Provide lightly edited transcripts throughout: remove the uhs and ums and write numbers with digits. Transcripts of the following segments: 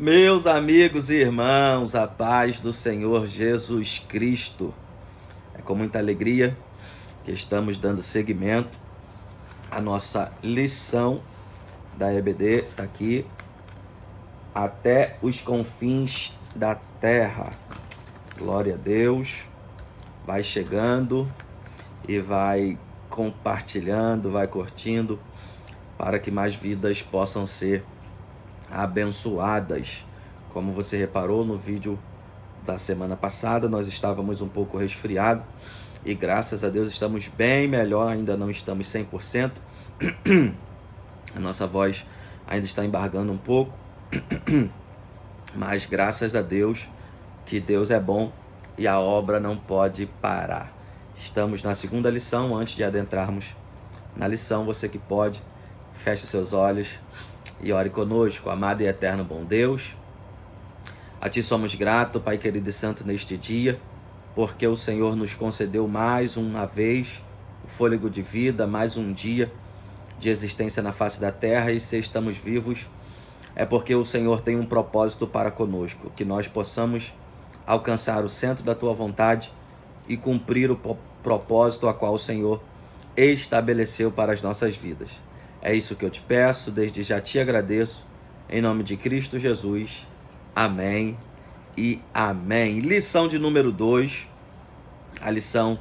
Meus amigos e irmãos, a paz do Senhor Jesus Cristo. É com muita alegria que estamos dando seguimento à nossa lição da EBD, está aqui, até os confins da terra. Glória a Deus. Vai chegando e vai compartilhando, vai curtindo, para que mais vidas possam ser abençoadas. Como você reparou no vídeo da semana passada, nós estávamos um pouco resfriados e graças a Deus estamos bem melhor, ainda não estamos 100%. A nossa voz ainda está embargando um pouco, mas graças a Deus que Deus é bom e a obra não pode parar. Estamos na segunda lição. Antes de adentrarmos na lição, você que pode, feche os seus olhos e ore conosco. Amado e eterno bom Deus, a Ti somos gratos, Pai querido e santo, neste dia, porque o Senhor nos concedeu mais uma vez o fôlego de vida, mais um dia de existência na face da terra, e se estamos vivos é porque o Senhor tem um propósito para conosco, que nós possamos alcançar o centro da Tua vontade e cumprir o propósito a qual o Senhor estabeleceu para as nossas vidas. É isso que eu te peço, desde já te agradeço, em nome de Cristo Jesus. Amém e amém. Lição de número 2, a lição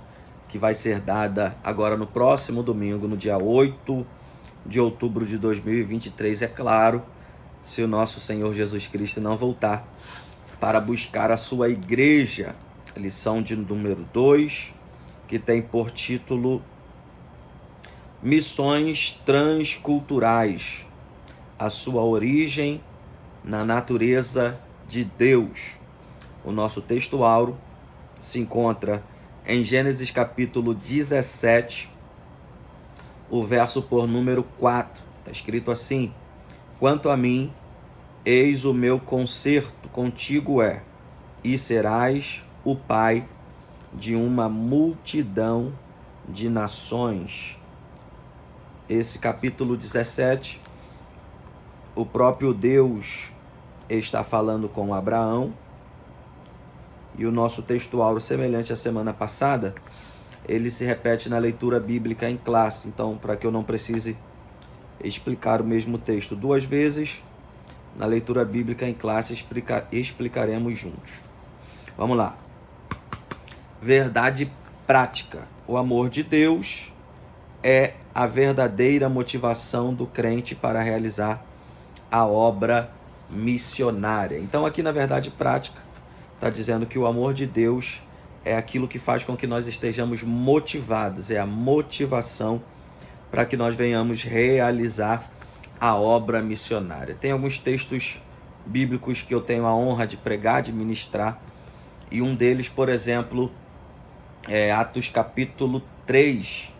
que vai ser dada agora no próximo domingo, no dia 8 de outubro de 2023, é claro, se o nosso Senhor Jesus Cristo não voltar para buscar a sua igreja. Lição de número 2, que tem por título Missões Transculturais, a sua origem na natureza de Deus. O nosso texto áureo se encontra em Gênesis capítulo 17, o verso por número 4. Está escrito assim: quanto a mim, eis o meu concerto contigo é, e serás o pai de uma multidão de nações. Esse capítulo 17, o próprio Deus está falando com Abraão, e o nosso texto áureo, semelhante à semana passada, ele se repete na leitura bíblica em classe. Então, para que eu não precise explicar o mesmo texto duas vezes, na leitura bíblica em classe explicaremos juntos. Vamos lá. Verdade prática. O amor de Deus é a verdadeira motivação do crente para realizar a obra missionária. Então aqui na verdade prática está dizendo que o amor de Deus é aquilo que faz com que nós estejamos motivados, é a motivação para que nós venhamos realizar a obra missionária. Tem alguns textos bíblicos que eu tenho a honra de pregar, de ministrar, e um deles, por exemplo, é Atos capítulo 3,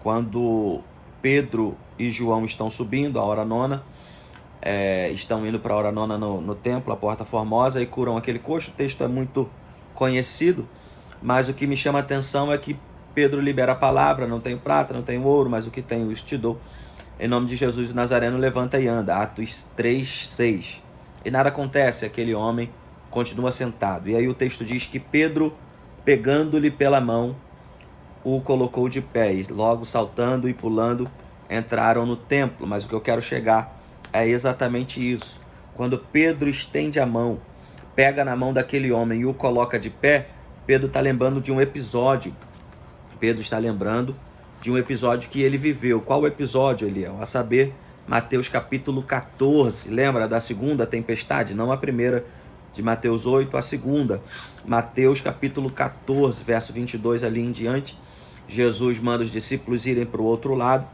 quando Pedro e João estão subindo a hora nona, estão indo para a hora nona no templo, a Porta Formosa, e curam aquele coxo. O texto é muito conhecido, mas o que me chama a atenção é que Pedro libera a palavra: não tenho prata, não tenho ouro, mas o que tenho isso te dou. Em nome de Jesus o Nazareno, levanta e anda. Atos 3, 6. E nada acontece, aquele homem continua sentado. E aí o texto diz que Pedro, pegando-lhe pela mão, o colocou de pé, e logo saltando e pulando entraram no templo. Mas o que eu quero chegar é exatamente isso. Quando Pedro estende a mão, pega na mão daquele homem e o coloca de pé, Pedro está lembrando de um episódio. Pedro está lembrando de um episódio que ele viveu. Qual episódio, Eliel? A saber, Mateus capítulo 14. Lembra da segunda tempestade? Não a primeira de Mateus 8, a segunda. Mateus capítulo 14, verso 22 ali em diante. Jesus manda os discípulos irem para o outro lado,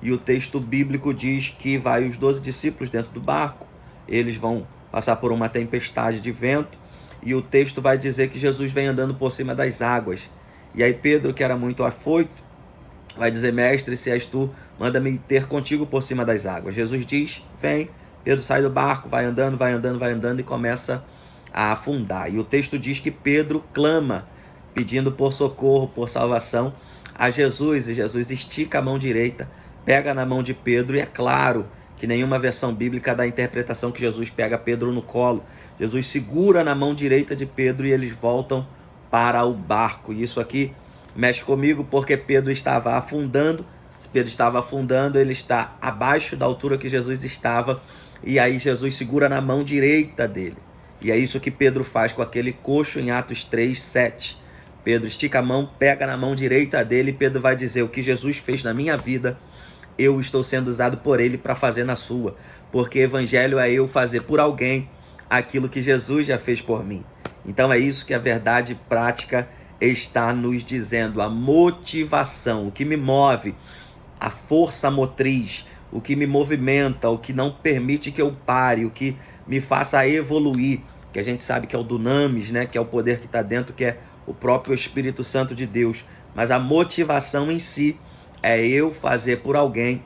e o texto bíblico diz que vai os 12 discípulos dentro do barco. Eles vão passar por uma tempestade de vento, e o texto vai dizer que Jesus vem andando por cima das águas. E aí Pedro, que era muito afoito, vai dizer: mestre, se és tu, manda-me ter contigo por cima das águas. Jesus diz: vem. Pedro sai do barco, vai andando e começa a afundar. E o texto diz que Pedro clama, pedindo por socorro, por salvação a Jesus. E Jesus estica a mão direita, pega na mão de Pedro, e é claro que que nenhuma versão bíblica dá a interpretação que Jesus pega Pedro no colo. Jesus segura na mão direita de Pedro e eles voltam para o barco. E isso aqui mexe comigo porque Pedro estava afundando. Se Pedro estava afundando, ele está abaixo da altura que Jesus estava. E aí Jesus segura na mão direita dele. E é isso que Pedro faz com aquele coxo em Atos 3:7. Pedro estica a mão, pega na mão direita dele, e Pedro vai dizer: o que Jesus fez na minha vida, eu estou sendo usado por ele para fazer na sua. Porque evangelho é eu fazer por alguém aquilo que Jesus já fez por mim. Então é isso que a verdade prática está nos dizendo. A motivação, o que me move, a força motriz, o que me movimenta, o que não permite que eu pare, o que me faça evoluir, que a gente sabe que é o dunamis, né? Que é o poder que está dentro, que é o próprio Espírito Santo de Deus. Mas a motivação em si é eu fazer por alguém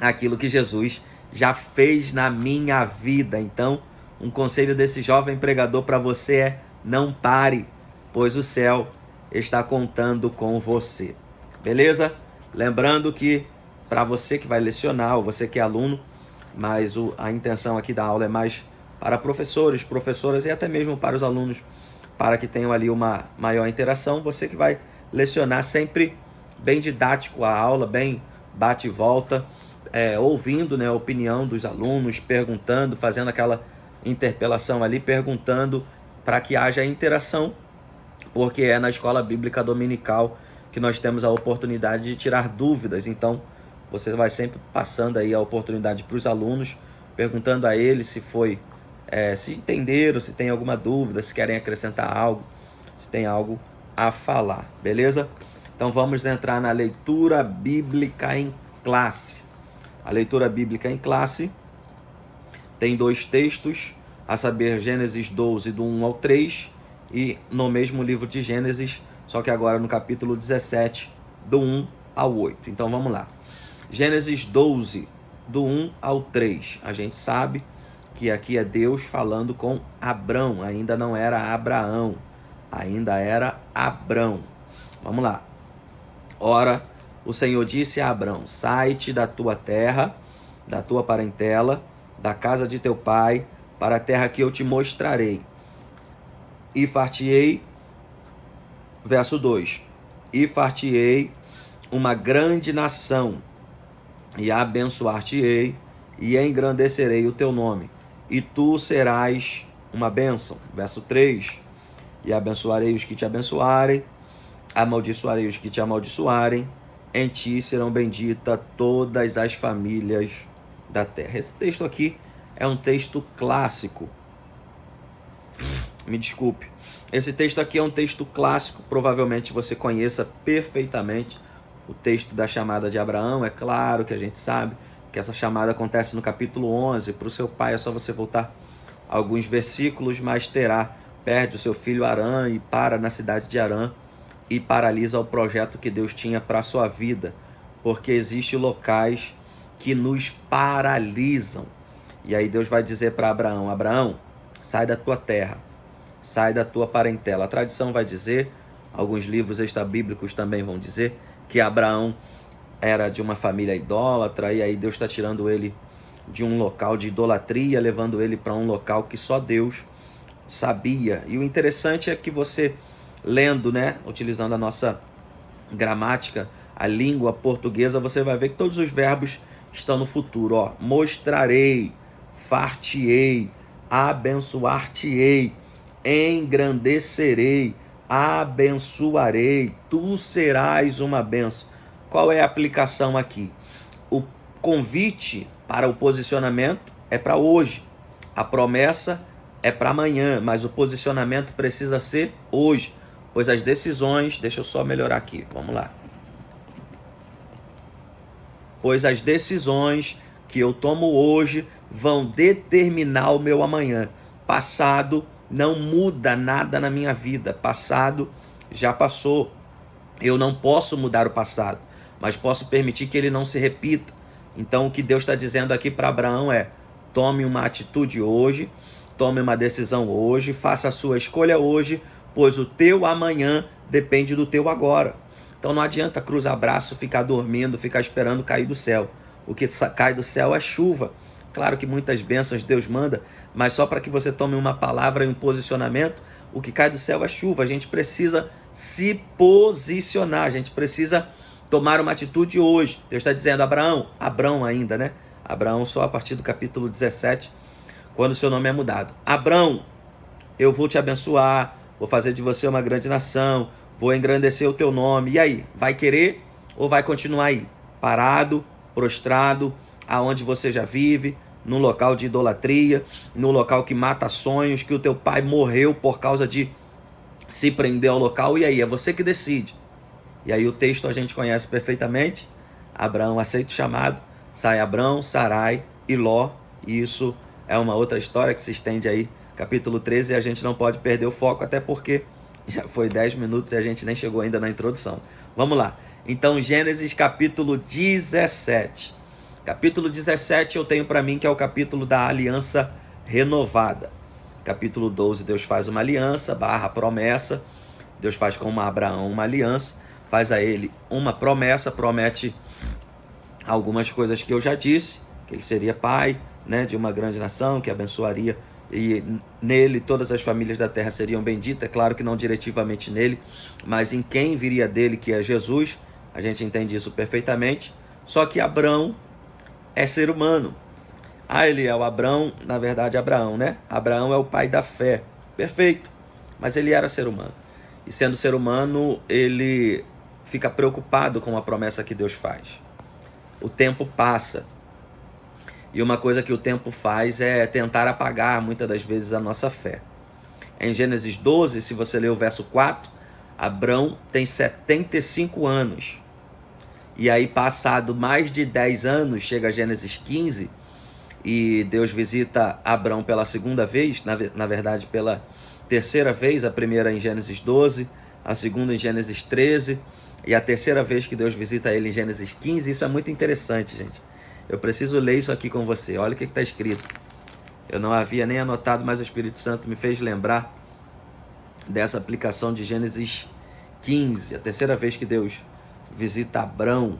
aquilo que Jesus já fez na minha vida. Então, um conselho desse jovem pregador para você é: não pare, pois o céu está contando com você. Beleza? Lembrando que para você que vai lecionar, ou você que é aluno, mas a intenção aqui da aula é mais para professores, professoras e até mesmo para os alunos, para que tenham ali uma maior interação. Você que vai lecionar, sempre bem didático a aula, bem bate e volta, ouvindo, né, a opinião dos alunos, perguntando, fazendo aquela interpelação ali, perguntando, para que haja interação, porque é na escola bíblica dominical que nós temos a oportunidade de tirar dúvidas. Então você vai sempre passando aí a oportunidade para os alunos, perguntando a eles se entenderam, se tem alguma dúvida, se querem acrescentar algo, se tem algo a falar, beleza? Então vamos entrar na leitura bíblica em classe. A leitura bíblica em classe tem 2 textos, a saber, Gênesis 12, do 1 ao 3, e no mesmo livro de Gênesis, só que agora no capítulo 17, do 1 ao 8. Então vamos lá. Gênesis 12, do 1 ao 3. A gente sabe que aqui é Deus falando com Abrão, ainda não era Abraão, ainda era Abrão. Vamos lá. Ora, o Senhor disse a Abrão: sai-te da tua terra, da tua parentela, da casa de teu pai, para a terra que eu te mostrarei. E far-te-ei, verso 2, e far-te-ei uma grande nação, e abençoar-te-ei, e engrandecerei o teu nome, e tu serás uma bênção. Verso 3, e abençoarei os que te abençoarem, amaldiçoarei os que te amaldiçoarem, em ti serão benditas todas as famílias da terra. Esse texto aqui é um texto clássico. Me desculpe. Esse texto aqui é um texto clássico, provavelmente você conheça perfeitamente o texto da chamada de Abraão. É claro que a gente sabe que essa chamada acontece no capítulo 11. Para o seu pai é só você voltar alguns versículos, mas Terá perde o seu filho Arã e para na cidade de Arã e paralisa o projeto que Deus tinha para a sua vida, porque existem locais que nos paralisam. E aí Deus vai dizer para Abraão: Abraão, sai da tua terra, sai da tua parentela. A tradição vai dizer, alguns livros extrabíblicos também vão dizer, que Abraão era de uma família idólatra, e aí Deus está tirando ele de um local de idolatria, levando ele para um local que só Deus sabia. E o interessante é que você, lendo, né, utilizando a nossa gramática, a língua portuguesa, você vai ver que todos os verbos estão no futuro. Ó, mostrarei, far-te-ei, abençoar-te-ei, engrandecerei, abençoarei, tu serás uma bênção. Qual é a aplicação aqui? O convite para o posicionamento é para hoje, a promessa é para amanhã, mas o posicionamento precisa ser hoje, pois as decisões, deixa eu só melhorar aqui, vamos lá. Pois as decisões que eu tomo hoje vão determinar o meu amanhã. Passado não muda nada na minha vida. Passado já passou. Eu não posso mudar o passado, mas posso permitir que ele não se repita. Então o que Deus está dizendo aqui para Abraão é: tome uma atitude hoje, tome uma decisão hoje, faça a sua escolha hoje, pois o teu amanhã depende do teu agora. Então não adianta cruzar braço, ficar dormindo, ficar esperando cair do céu. O que cai do céu é chuva. Claro que muitas bênçãos Deus manda, mas só para que você tome uma palavra e um posicionamento, o que cai do céu é chuva. A gente precisa se posicionar, a gente precisa tomar uma atitude hoje. Deus está dizendo, Abrão ainda, né? Abraão só a partir do capítulo 17, quando o seu nome é mudado. Abrão, eu vou te abençoar, vou fazer de você uma grande nação, vou engrandecer o teu nome. E aí, vai querer ou vai continuar aí? Parado, prostrado, aonde você já vive, num local de idolatria, num local que mata sonhos, que o teu pai morreu por causa de se prender ao local. E aí, é você que decide. E aí o texto a gente conhece perfeitamente. Abraão aceita o chamado, sai Abrão, Sarai e Ló. E isso é uma outra história que se estende aí, capítulo 13, e a gente não pode perder o foco, até porque já foi 10 minutos e a gente nem chegou ainda na introdução. Vamos lá. Então, Gênesis capítulo 17. Capítulo 17 eu tenho para mim que é o capítulo da aliança renovada. Capítulo 12, Deus faz uma aliança, promessa. Deus faz com Abraão uma aliança, faz a ele uma promessa, promete algumas coisas que eu já disse, que ele seria pai, né, de uma grande nação, que abençoaria, e nele todas as famílias da terra seriam benditas. É claro que não diretivamente nele, mas em quem viria dele, que é Jesus. A gente entende isso perfeitamente. Só que Abrão é ser humano. Ele é o Abrão, na verdade Abraão, né? Abraão é o pai da fé, perfeito, mas ele era ser humano. E sendo ser humano, ele fica preocupado com a promessa que Deus faz. O tempo passa. E uma coisa que o tempo faz é tentar apagar, muitas das vezes, a nossa fé. Em Gênesis 12, se você ler o verso 4, Abrão tem 75 anos. E aí, passado mais de 10 anos, chega Gênesis 15, e Deus visita Abrão pela segunda vez, na verdade, pela terceira vez, a primeira em Gênesis 12, a segunda em Gênesis 13, e a terceira vez que Deus visita ele em Gênesis 15. Isso é muito interessante, gente. Eu preciso ler isso aqui com você. Olha o que está escrito. Eu não havia nem anotado, mas o Espírito Santo me fez lembrar dessa aplicação de Gênesis 15, a terceira vez que Deus visita Abrão.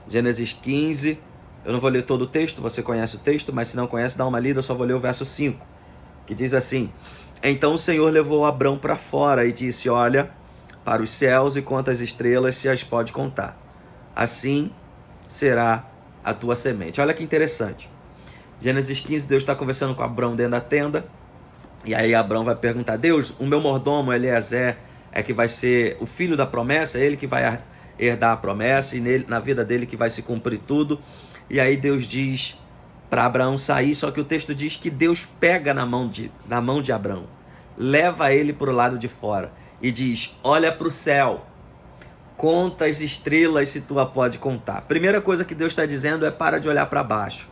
Gênesis 15, eu não vou ler todo o texto, você conhece o texto, mas se não conhece, dá uma lida, eu só vou ler o verso 5, que diz assim: então o Senhor levou Abrão para fora e disse, olha para os céus e conta as estrelas, se as pode contar. Assim será a tua semente. Olha que interessante. Gênesis 15, Deus está conversando com Abrão dentro da tenda. E aí Abrão vai perguntar, Deus, o meu mordomo Eliezer é que vai ser o filho da promessa, é ele que vai herdar a promessa, e na vida dele que vai se cumprir tudo. E aí Deus diz para Abraão sair, só que o texto diz que Deus pega na mão de Abrão, leva ele para o lado de fora e diz, olha para o céu, conta as estrelas se tu a pode contar. Primeira coisa que Deus está dizendo é para de olhar para baixo.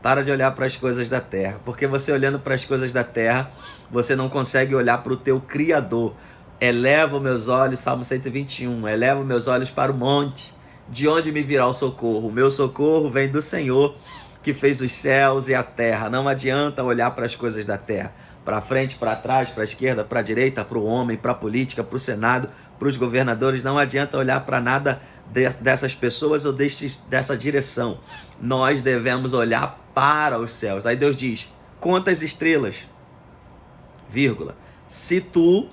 Para de olhar para as coisas da terra. Porque você olhando para as coisas da terra, você não consegue olhar para o teu Criador. Eleva meus olhos, Salmo 121. Eleva meus olhos para o monte. De onde me virá o socorro? O meu socorro vem do Senhor, que fez os céus e a terra. Não adianta olhar para as coisas da terra. Para frente, para trás, para a esquerda, para a direita, para o homem, para a política, para o Senado, para os governadores. Não adianta olhar para nada dessas pessoas ou dessa direção. Nós devemos olhar para os céus. Aí Deus diz, conta as estrelas, vírgula, se tu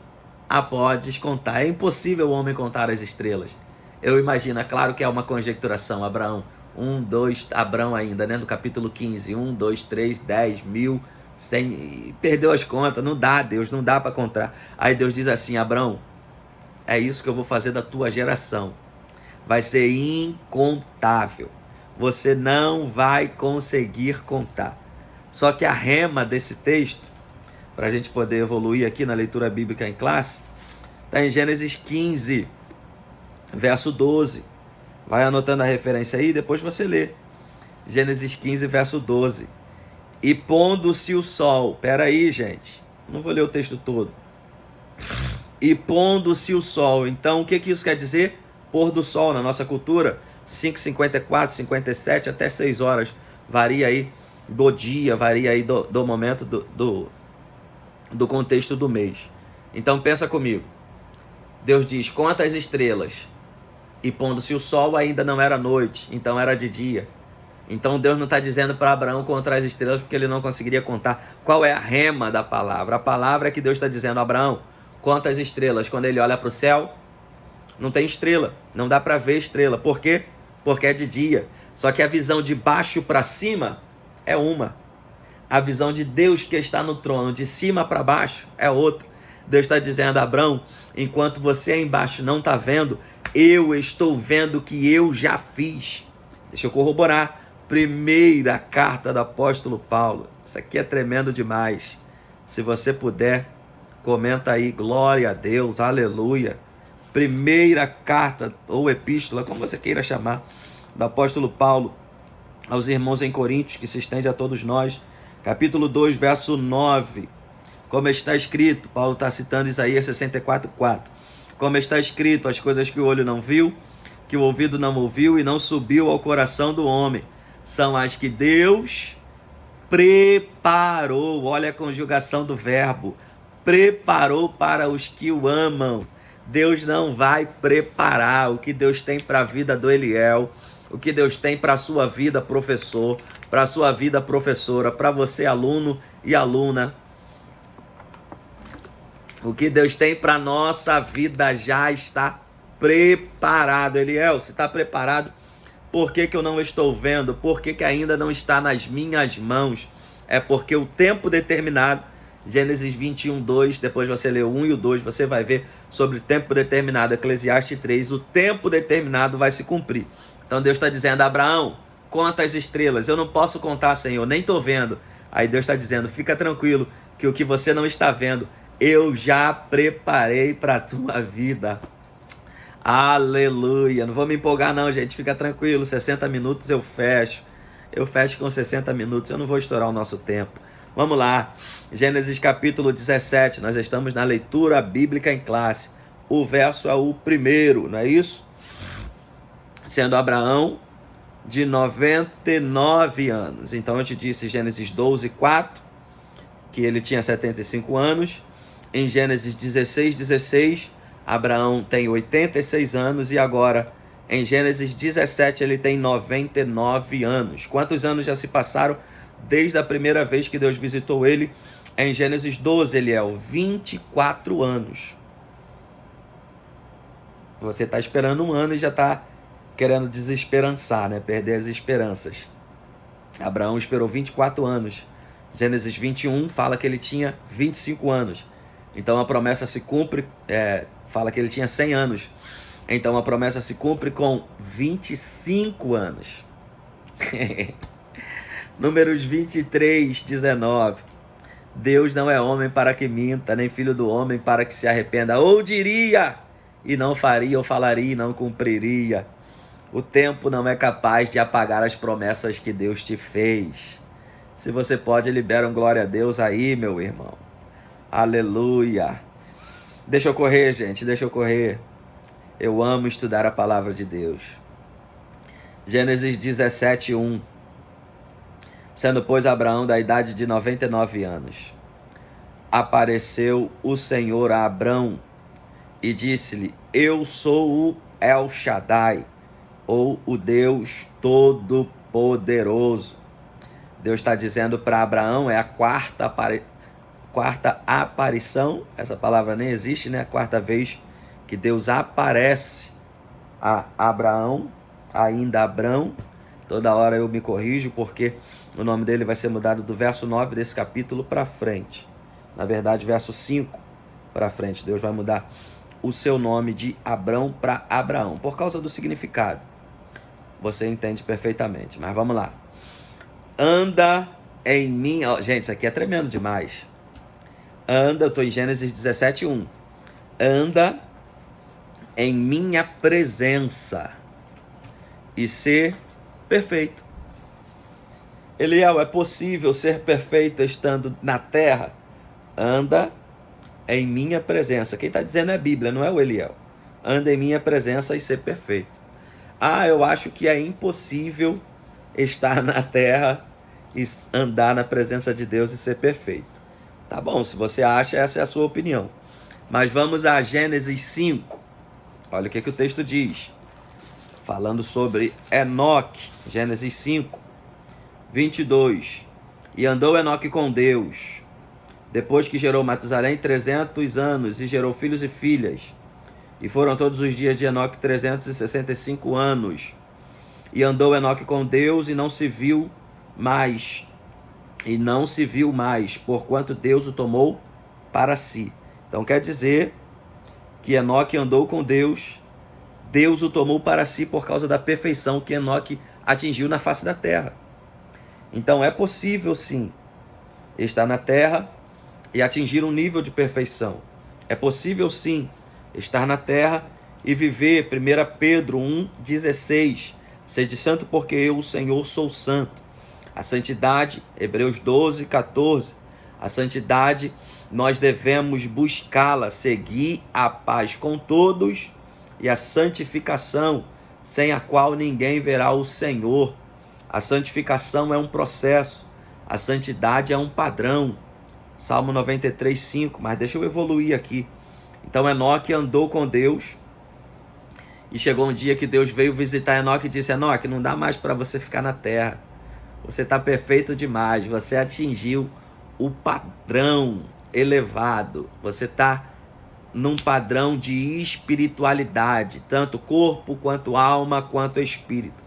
a podes contar. É impossível o homem contar as estrelas. Eu imagino, é claro que é uma conjecturação. Abraão, 1, 2, Abraão ainda, né, no capítulo 15, 1, 2, 3, 10, 1000, 100, perdeu as contas, não dá, Deus, não dá para contar. Aí Deus diz assim, Abraão, é isso que eu vou fazer da tua geração. Vai ser incontável. Você não vai conseguir contar. Só que a rema desse texto, para a gente poder evoluir aqui na leitura bíblica em classe, está em Gênesis 15, verso 12. Vai anotando a referência aí, depois você lê. Gênesis 15, verso 12. E pondo-se o sol. Pera aí, gente. Não vou ler o texto todo. E pondo-se o sol. Então, o que isso quer dizer? Pôr do sol na nossa cultura, 5h54, 57 até 6 horas, varia aí do dia, varia aí do momento do contexto do mês. Então pensa comigo, Deus diz, conta as estrelas, e pondo-se o sol ainda não era noite, então era de dia. Então Deus não está dizendo para Abraão contar as estrelas porque ele não conseguiria contar. Qual é a rema da palavra? A palavra é que Deus está dizendo: Abraão, conta as estrelas. Quando ele olha para o céu, não tem estrela, não dá para ver estrela. Por quê? Porque é de dia. Só que a visão de baixo para cima é uma. A visão de Deus que está no trono, de cima para baixo, é outra. Deus está dizendo: Abraão, enquanto você aí embaixo não está vendo, eu estou vendo o que eu já fiz. Deixa eu corroborar. Primeira carta do apóstolo Paulo. Isso aqui é tremendo demais. Se você puder, comenta aí: glória a Deus, aleluia. Primeira carta ou epístola, como você queira chamar, do apóstolo Paulo aos irmãos em Coríntios, que se estende a todos nós. Capítulo 2, verso 9. Como está escrito, Paulo está citando Isaías 64:4. Como está escrito: as coisas que o olho não viu, que o ouvido não ouviu e não subiu ao coração do homem, são as que Deus preparou. Olha a conjugação do verbo. Preparou para os que o amam. Deus não vai preparar o que Deus tem para a vida do Eliel, o que Deus tem para a sua vida, professor, para a sua vida, professora, para você, aluno e aluna. O que Deus tem para a nossa vida já está preparado. Eliel, se está preparado, por que eu não estou vendo? Por que ainda não está nas minhas mãos? É porque o tempo determinado, Gênesis 21:2, depois você lê o 1 e o 2, você vai ver sobre tempo determinado, Eclesiastes 3, o tempo determinado vai se cumprir. Então Deus está dizendo: Abraão, conta as estrelas. Eu não posso contar, Senhor, nem estou vendo. Aí Deus está dizendo: fica tranquilo, que o que você não está vendo, eu já preparei para a tua vida. Aleluia. Não vou me empolgar não, gente, fica tranquilo. 60 minutos eu fecho. Eu fecho com 60 minutos, eu não vou estourar o nosso tempo. Vamos lá, Gênesis capítulo 17, nós estamos na leitura bíblica em classe. O verso é o primeiro, não é isso? Sendo Abraão de 99 anos. Então eu te disse, Gênesis 12:4, que ele tinha 75 anos. Em Gênesis 16:16, Abraão tem 86 anos. E agora, em Gênesis 17, ele tem 99 anos. Quantos anos já se passaram desde a primeira vez que Deus visitou ele? Em Gênesis 12, Eliel, 24 anos. Você está esperando um ano e já está querendo desesperançar, né? Perder as esperanças. Abraão esperou 24 anos. Gênesis 21 fala que ele tinha 25 anos. Então a promessa se cumpre, fala que ele tinha 100 anos. Então a promessa se cumpre com 25 anos. Números 23:19. Deus não é homem para que minta, nem filho do homem para que se arrependa. Ou diria, e não faria, ou falaria, e não cumpriria. O tempo não é capaz de apagar as promessas que Deus te fez. Se você pode, libera um glória a Deus aí, meu irmão. Aleluia. Deixa eu correr, gente, deixa eu correr. Eu amo estudar a palavra de Deus. Gênesis 17:1. Sendo, pois, Abraão da idade de 99 anos, apareceu o Senhor a Abrão e disse-lhe: eu sou o El Shaddai, ou o Deus Todo-Poderoso. Deus está dizendo para Abraão, é a quarta aparição, essa palavra nem existe, né? A quarta vez que Deus aparece a Abraão, ainda Abrão. Toda hora eu me corrijo, porque o nome dele vai ser mudado do verso 9 desse capítulo para frente. Na verdade, verso 5 para frente. Deus vai mudar o seu nome de Abrão para Abraão, por causa do significado. Você entende perfeitamente, mas vamos lá. Anda em mim... Oh, gente, isso aqui é tremendo demais. Anda, eu estou em Gênesis 17:1. Anda em minha presença e ser perfeito. Eliel, é possível ser perfeito estando na terra? Anda em minha presença. Quem está dizendo é a Bíblia, não é o Eliel. Anda em minha presença e ser perfeito. Ah, eu acho que é impossível estar na terra e andar na presença de Deus e ser perfeito. Tá bom, se você acha, essa é a sua opinião. Mas vamos a Gênesis 5. Olha o que o texto diz. Falando sobre Enoque, Gênesis 5, 22. E andou Enoque com Deus, depois que gerou Matusalém 300 anos, e gerou filhos e filhas. E foram todos os dias de Enoque 365 anos. E andou Enoque com Deus, e não se viu mais. E não se viu mais, porquanto Deus o tomou para si. Então quer dizer que Enoque andou com Deus, Deus o tomou para si por causa da perfeição que Enoque atingiu na face da terra. Então é possível sim estar na terra e atingir um nível de perfeição. É possível sim estar na terra e viver 1 Pedro 1,16. Sede santo porque eu, o Senhor, sou santo. A santidade, Hebreus 12,14. A santidade, nós devemos buscá-la, seguir a paz com todos e a santificação, sem a qual ninguém verá o Senhor. A santificação é um processo, a santidade é um padrão. Salmo 93,5, mas deixa eu evoluir aqui. Então Enoque andou com Deus, e chegou um dia que Deus veio visitar Enoque e disse: Enoque, não dá mais para você ficar na terra, você está perfeito demais, você atingiu o padrão elevado, você está num padrão de espiritualidade, tanto corpo, quanto alma, quanto espírito.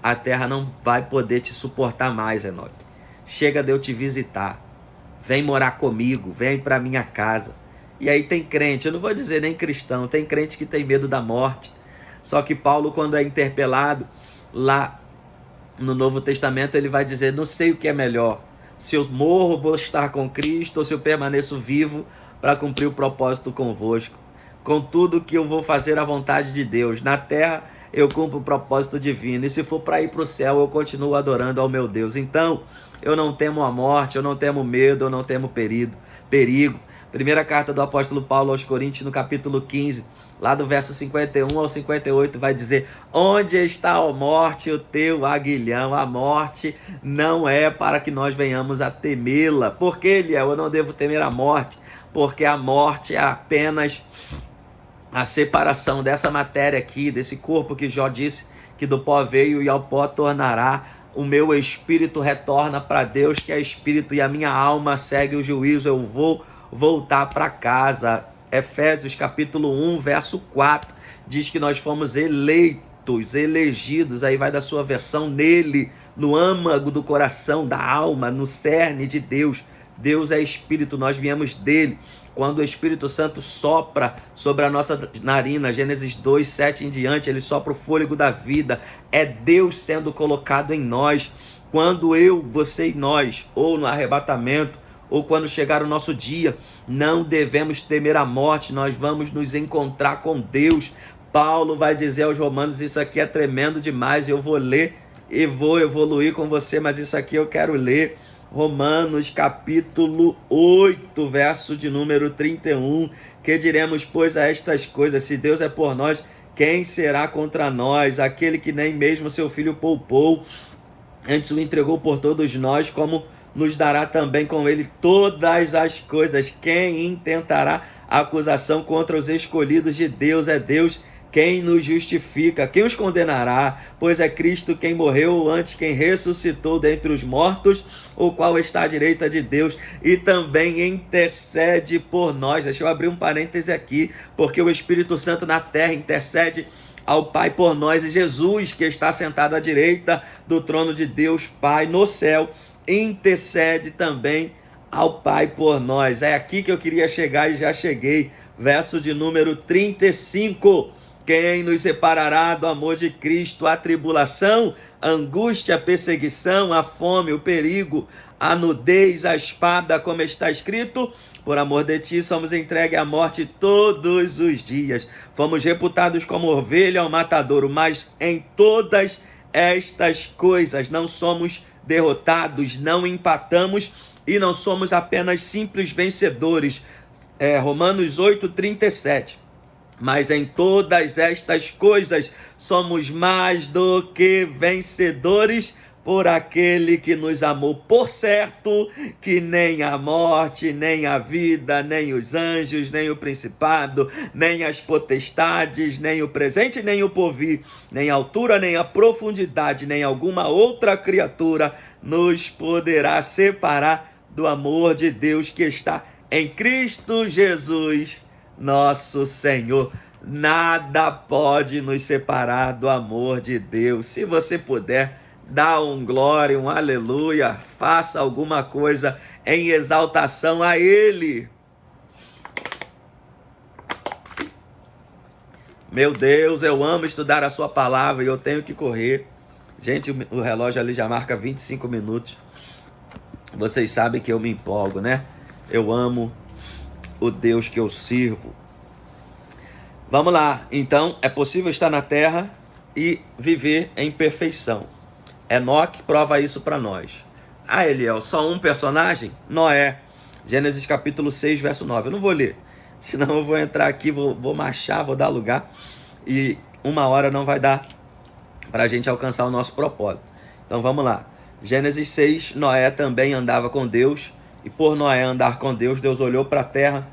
A terra não vai poder te suportar mais, Enoque. Chega de eu te visitar. Vem morar comigo, vem para minha casa. E aí tem crente, eu não vou dizer nem cristão, tem crente que tem medo da morte. Só que Paulo, quando é interpelado, lá no Novo Testamento, ele vai dizer: não sei o que é melhor, se eu morro, vou estar com Cristo, ou se eu permaneço vivo para cumprir o propósito convosco. Contudo, que eu vou fazer a vontade de Deus. Na terra, eu cumpro o propósito divino. E se for para ir para o céu, eu continuo adorando ao meu Deus. Então, eu não temo a morte, eu não temo medo, eu não temo perigo. Primeira carta do apóstolo Paulo aos Coríntios, no capítulo 15, lá do verso 51 ao 58, vai dizer: onde está, ó morte, o teu aguilhão? A morte não é para que nós venhamos a temê-la. Por que, Eliel, eu não devo temer a morte? Porque a morte é apenas a separação dessa matéria aqui, desse corpo que Jó disse que do pó veio e ao pó tornará. O meu espírito retorna para Deus, que é espírito, e a minha alma segue o juízo. Eu vou voltar para casa. Efésios capítulo 1, verso 4, diz que nós fomos eleitos, elegidos, aí vai da sua versão, nele, no âmago do coração, da alma, no cerne de Deus. Deus é espírito, nós viemos dele. Quando o Espírito Santo sopra sobre a nossa narina, Gênesis 2, 7 em diante, ele sopra o fôlego da vida. É Deus sendo colocado em nós. Quando eu, você e nós, ou no arrebatamento, ou quando chegar o nosso dia, não devemos temer a morte, nós vamos nos encontrar com Deus. Paulo vai dizer aos Romanos: isso aqui é tremendo demais, eu vou ler e vou evoluir com você, mas isso aqui eu quero ler. Romanos capítulo 8, verso de número 31, que diremos, pois, a estas coisas? Se Deus é por nós, quem será contra nós? Aquele que nem mesmo seu filho poupou, antes o entregou por todos nós, como nos dará também com ele todas as coisas. Quem intentará acusação contra os escolhidos de Deus? É Deus quem nos justifica. Quem os condenará? Pois é Cristo quem morreu, antes quem ressuscitou dentre os mortos, o qual está à direita de Deus e também intercede por nós. Deixa eu abrir um parêntese aqui, porque o Espírito Santo na terra intercede ao Pai por nós, e Jesus, que está sentado à direita do trono de Deus Pai no céu, intercede também ao Pai por nós. É aqui que eu queria chegar e já cheguei. Verso de número 35. Quem nos separará do amor de Cristo? A tribulação, a angústia, a perseguição, a fome, o perigo, a nudez, a espada, como está escrito: por amor de ti somos entregues à morte todos os dias. Fomos reputados como ovelha ao matadouro, mas em todas estas coisas não somos derrotados, não empatamos e não somos apenas simples vencedores. Romanos 8, 37. Mas em todas estas coisas somos mais do que vencedores por aquele que nos amou. Por certo que nem a morte, nem a vida, nem os anjos, nem o principado, nem as potestades, nem o presente, nem o porvir, nem a altura, nem a profundidade, nem alguma outra criatura nos poderá separar do amor de Deus que está em Cristo Jesus, nosso Senhor. Nada pode nos separar do amor de Deus. Se você puder, dá um glória, um aleluia, faça alguma coisa em exaltação a Ele. Meu Deus, eu amo estudar a sua palavra e eu tenho que correr. Gente, o relógio ali já marca 25 minutos. Vocês sabem que eu me empolgo, né? Eu amo o Deus que eu sirvo. Vamos lá. Então, é possível estar na terra e viver em perfeição. Enoque prova isso para nós. Ah, Eliel, só um personagem? Noé. Gênesis capítulo 6, verso 9. Eu não vou ler, senão eu vou entrar aqui, vou marchar, vou dar lugar e 1 hora não vai dar para a gente alcançar o nosso propósito. Então vamos lá. Gênesis 6, Noé também andava com Deus, e por Noé andar com Deus, Deus olhou para a terra,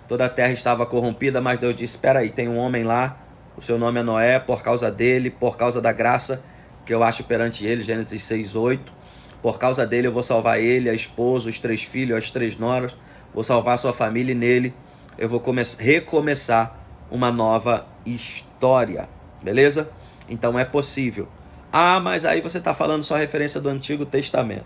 toda a terra estava corrompida, mas Deus disse, espera aí, tem um homem lá, o seu nome é Noé, por causa dele, por causa da graça que eu acho perante ele, Gênesis 6, 8, por causa dele eu vou salvar ele, a esposa, os 3 filhos, as 3 noras, vou salvar a sua família e nele eu vou recomeçar uma nova história, beleza? Então é possível. Ah, mas aí você está falando só referência do Antigo Testamento.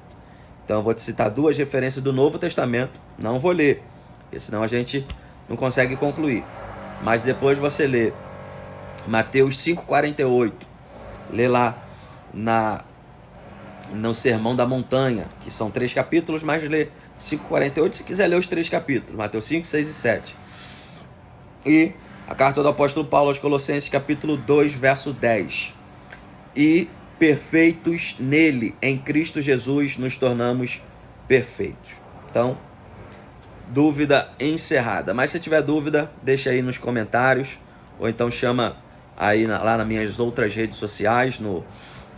Então eu vou te citar 2 referências do Novo Testamento. Não vou ler, porque senão a gente não consegue concluir. Mas depois você lê Mateus 5,48. Lê lá no Sermão da Montanha, que são 3 capítulos, mas lê 5,48 se quiser ler os 3 capítulos. Mateus 5, 6 e 7. E a carta do apóstolo Paulo aos Colossenses, capítulo 2, verso 10. E perfeitos nele, em Cristo Jesus, nos tornamos perfeitos. Então, dúvida encerrada. Mas se tiver dúvida, deixa aí nos comentários, ou então chama aí lá nas minhas outras redes sociais, no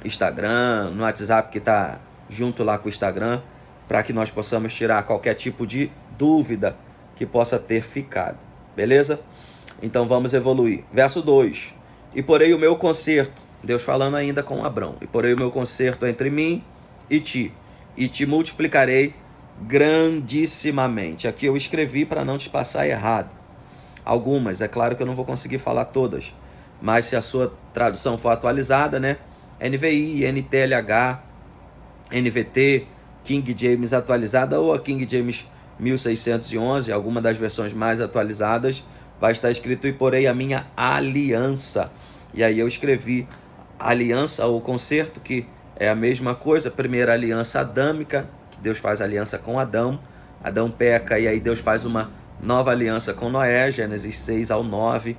Instagram, no WhatsApp que está junto lá com o Instagram, para que nós possamos tirar qualquer tipo de dúvida que possa ter ficado. Beleza? Então vamos evoluir. Verso 2. E porei o meu concerto, Deus falando ainda com Abrão, e porei o meu concerto entre mim e te multiplicarei grandissimamente. Aqui eu escrevi para não te passar errado. Algumas, é claro que eu não vou conseguir falar todas, mas se a sua tradução for atualizada, né? NVI, NTLH, NVT, King James atualizada ou a King James 1611, alguma das versões mais atualizadas, vai estar escrito e porei a minha aliança. E aí eu escrevi aliança ou concerto, que é a mesma coisa. Primeira aliança adâmica, que Deus faz aliança com Adão. Adão peca e aí Deus faz uma nova aliança com Noé, Gênesis 6 ao 9.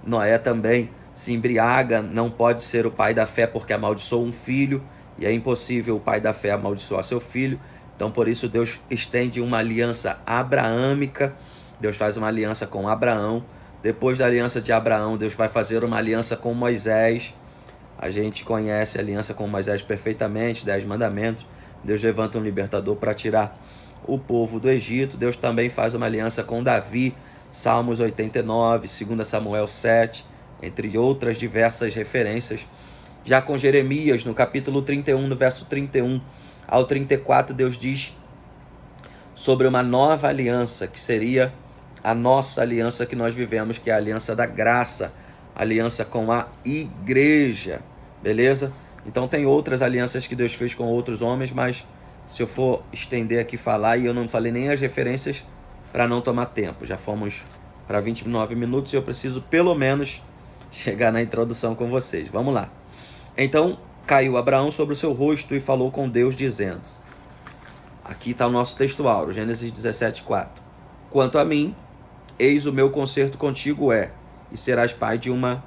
Noé também se embriaga, não pode ser o pai da fé porque amaldiçoou um filho, e é impossível o pai da fé amaldiçoar seu filho. Então por isso Deus estende uma aliança abraâmica. Deus faz uma aliança com Abraão. Depois da aliança de Abraão, Deus vai fazer uma aliança com Moisés. A gente conhece a aliança com Moisés perfeitamente, 10 mandamentos. Deus levanta um libertador para tirar o povo do Egito. Deus também faz uma aliança com Davi, Salmos 89, 2 Samuel 7, entre outras diversas referências. Já com Jeremias, no capítulo 31, no verso 31 ao 34, Deus diz sobre uma nova aliança, que seria a nossa aliança que nós vivemos, que é a aliança da graça, aliança com a igreja, beleza? Então tem outras alianças que Deus fez com outros homens, mas se eu for estender aqui falar, e eu não falei nem as referências para não tomar tempo, já fomos para 29 minutos e eu preciso pelo menos chegar na introdução com vocês. Vamos lá. Então caiu Abraão sobre o seu rosto e falou com Deus dizendo, aqui está o nosso textual, Gênesis 17:4. Quanto a mim, eis o meu concerto contigo e serás pai de uma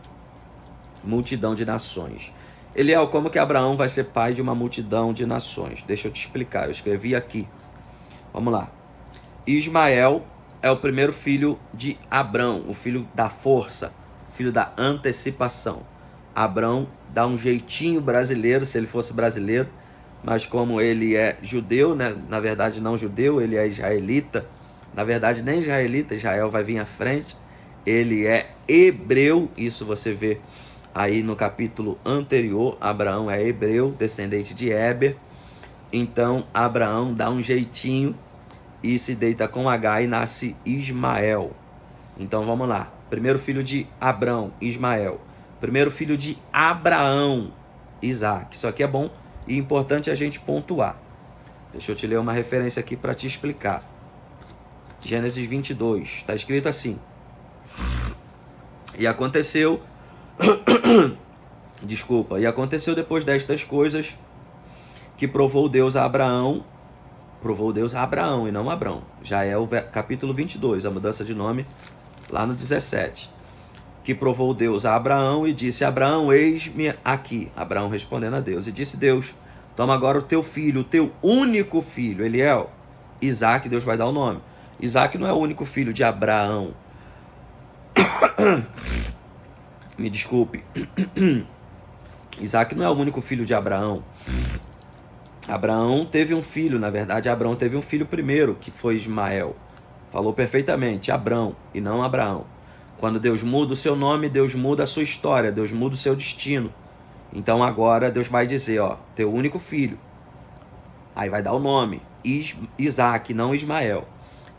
multidão de nações. Eliel, como que Abraão vai ser pai de uma multidão de nações? Deixa eu te explicar, eu escrevi aqui. Vamos lá. Ismael é o primeiro filho de Abrão, o filho da força, o filho da antecipação. Abrão dá um jeitinho brasileiro, se ele fosse brasileiro, mas como ele é judeu, né? Na verdade não judeu, ele é israelita. Na verdade nem israelita, Israel vai vir à frente. Ele é hebreu, isso você vê aí no capítulo anterior. Abraão é hebreu, descendente de Éber. Então Abraão dá um jeitinho e se deita com Agar e nasce Ismael. Então vamos lá. Primeiro filho de Abrão, Ismael. Primeiro filho de Abraão, Isaac. Isso aqui é bom e importante a gente pontuar. Deixa eu te ler uma referência aqui para te explicar. Gênesis 22, está escrito assim. E aconteceu... Desculpa. E aconteceu depois destas coisas que provou Deus a Abraão e não Abrão. Já é o capítulo 22, a mudança de nome lá no 17. Que provou Deus a Abraão e disse: Abraão, eis-me aqui. Abraão respondendo a Deus. E disse Deus: toma agora o teu filho, o teu único filho, Eliel, Isaac. Deus vai dar o nome. Isaac não é o único filho de Abraão. Me desculpe. Isaac não é o único filho de Abraão. Abraão teve um filho, na verdade, Abraão teve um filho primeiro, que foi Ismael. Falou perfeitamente, Abrão e não Abraão. Quando Deus muda o seu nome, Deus muda a sua história, Deus muda o seu destino. Então agora Deus vai dizer, ó, teu único filho. Aí vai dar o nome, Isaac, não Ismael.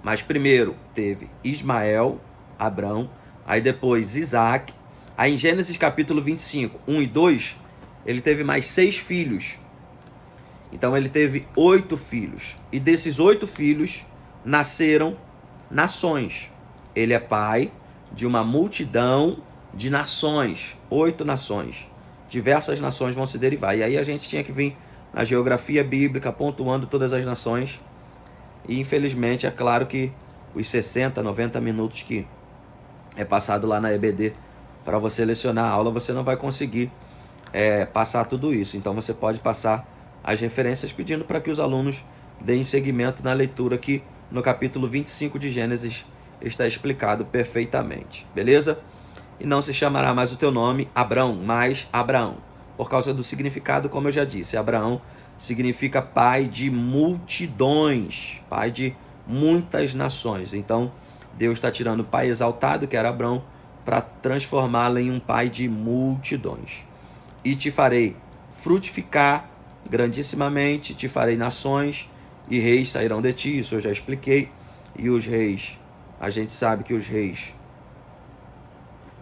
Mas primeiro teve Ismael, Abrão, aí depois Isaac. Aí em Gênesis capítulo 25, 1 e 2, ele teve mais 6 filhos. Então ele teve 8 filhos. E desses 8 filhos nasceram nações. Ele é pai de uma multidão de nações. 8 nações. Diversas nações vão se derivar. E aí a gente tinha que vir na geografia bíblica pontuando todas as nações. E infelizmente é claro que os 60, 90 minutos que é passado lá na EBD para você lecionar a aula, você não vai conseguir passar tudo isso. Então você pode passar as referências pedindo para que os alunos deem seguimento na leitura que no capítulo 25 de Gênesis está explicado perfeitamente. Beleza? E não se chamará mais o teu nome Abrão, mas Abraão. Por causa do significado, como eu já disse, Abraão significa pai de multidões, pai de muitas nações. Então, Deus está tirando o pai exaltado, que era Abrão, para transformá-lo em um pai de multidões. E te farei frutificar grandissimamente, te farei nações, e reis sairão de ti, isso eu já expliquei. E os reis, a gente sabe que os reis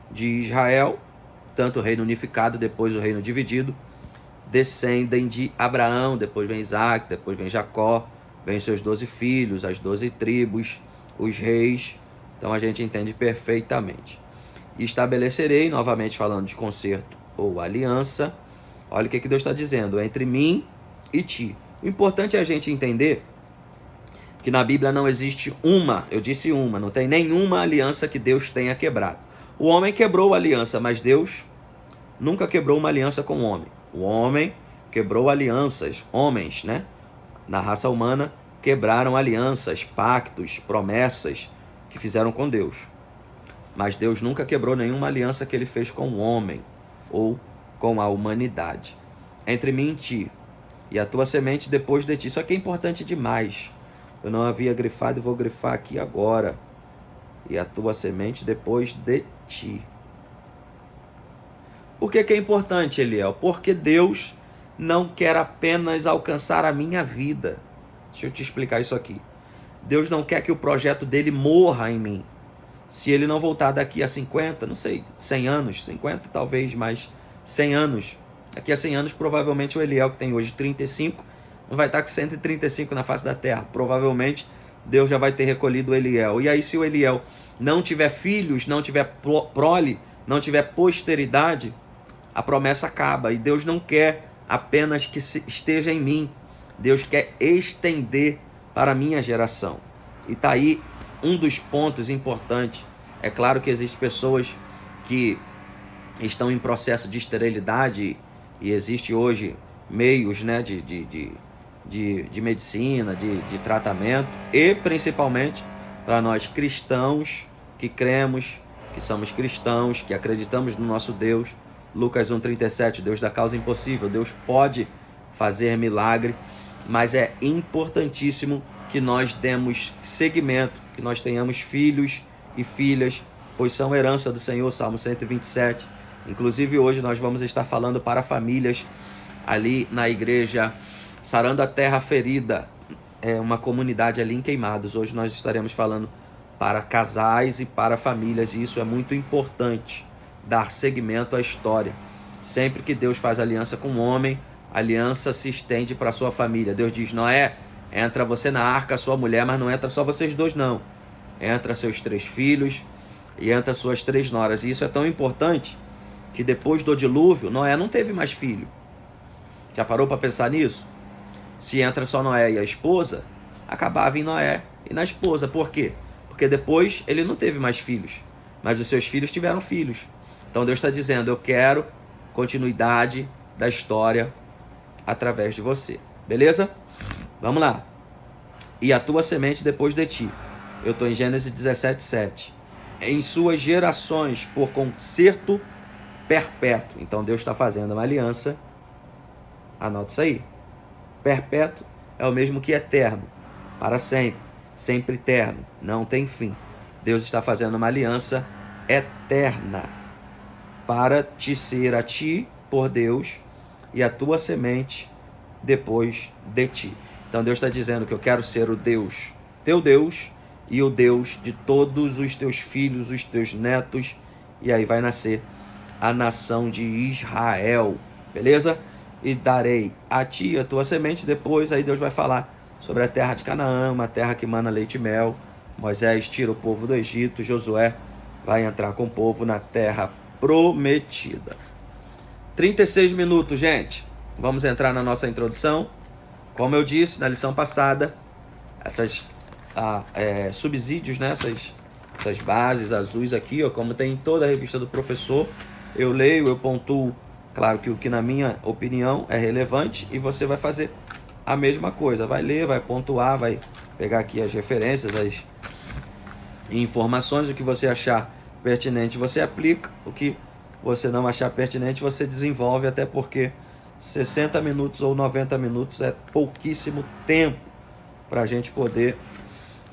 de Israel, tanto o reino unificado, depois o reino dividido, descendem de Abraão, depois vem Isaac, depois vem Jacó, vem seus 12 filhos, as 12 tribos, os reis. Então a gente entende perfeitamente. E estabelecerei, novamente falando de concerto ou aliança, olha o que Deus está dizendo, entre mim e ti. O importante é a gente entender que na Bíblia não existe eu disse uma, não tem nenhuma aliança que Deus tenha quebrado. O homem quebrou a aliança, mas Deus nunca quebrou uma aliança com o homem. O homem quebrou alianças, homens, né? Na raça humana, quebraram alianças, pactos, promessas que fizeram com Deus. Mas Deus nunca quebrou nenhuma aliança que ele fez com o homem ou com a humanidade. Entre mim e ti, e a tua semente depois de ti. Isso aqui é importante demais. Eu não havia grifado e vou grifar aqui agora. E a tua semente depois de ti. Por que é importante, Eliel? Porque Deus não quer apenas alcançar a minha vida. Deixa eu te explicar isso aqui. Deus não quer que o projeto dele morra em mim. Se ele não voltar daqui a 50, não sei, 100 anos, 50 talvez, mas 100 anos. Daqui a 100 anos, provavelmente o Eliel, que tem hoje 35, não vai estar com 135 na face da terra. Provavelmente Deus já vai ter recolhido o Eliel. E aí, se o Eliel não tiver filhos, não tiver prole, não tiver posteridade, a promessa acaba. E Deus não quer apenas que esteja em mim. Deus quer estender para a minha geração. E está aí um dos pontos importantes. É claro que existem pessoas que estão em processo de esterilidade e existe hoje meios, né, de medicina, de tratamento, e principalmente para nós cristãos que cremos, que somos cristãos, que acreditamos no nosso Deus. Lucas 1,37, Deus da causa impossível. Deus pode fazer milagre, mas é importantíssimo que nós demos seguimento, que nós tenhamos filhos e filhas, pois são herança do Senhor, Salmo 127. Inclusive hoje nós vamos estar falando para famílias ali na igreja Sarando a Terra Ferida, uma comunidade ali em Queimados. Hoje nós estaremos falando para casais e para famílias, e isso é muito importante, dar seguimento à história. Sempre que Deus faz aliança com um homem, a aliança se estende para a sua família. Deus diz: Noé, entra você na arca, sua mulher, mas não entra só vocês dois não. Entra seus 3 filhos e entra suas 3 noras. E isso é tão importante que depois do dilúvio, Noé não teve mais filho. Já parou para pensar nisso? Se entra só Noé e a esposa, acabava em Noé e na esposa. Por quê? Porque depois ele não teve mais filhos, mas os seus filhos tiveram filhos. Então Deus está dizendo: eu quero continuidade da história através de você. Beleza? Vamos lá. E a tua semente depois de ti. Eu estou em Gênesis 17:7. Em suas gerações, por concerto perpétuo. Então Deus está fazendo uma aliança. Anota isso aí. Perpétuo é o mesmo que eterno. Para sempre. Sempre eterno. Não tem fim. Deus está fazendo uma aliança eterna para te ser a ti por Deus e a tua semente depois de ti. Então Deus está dizendo que eu quero ser o Deus, teu Deus, e o Deus de todos os teus filhos, os teus netos, e aí vai nascer a nação de Israel, beleza? E darei a ti a tua semente. Depois aí Deus vai falar sobre a terra de Canaã, uma terra que mana leite e mel. Moisés tira o povo do Egito, Josué vai entrar com o povo na terra prometida. 36 minutos, gente. Vamos entrar na nossa introdução. Como eu disse na lição passada, essas subsídios, né? essas bases azuis aqui, ó, como tem em toda a revista do professor, eu leio, eu pontuo, claro que o que na minha opinião é relevante, e você vai fazer a mesma coisa, vai ler, vai pontuar, vai pegar aqui as referências, as informações, o que você achar pertinente você aplica, o que você não achar pertinente você desenvolve, até porque 60 minutos ou 90 minutos é pouquíssimo tempo para a gente poder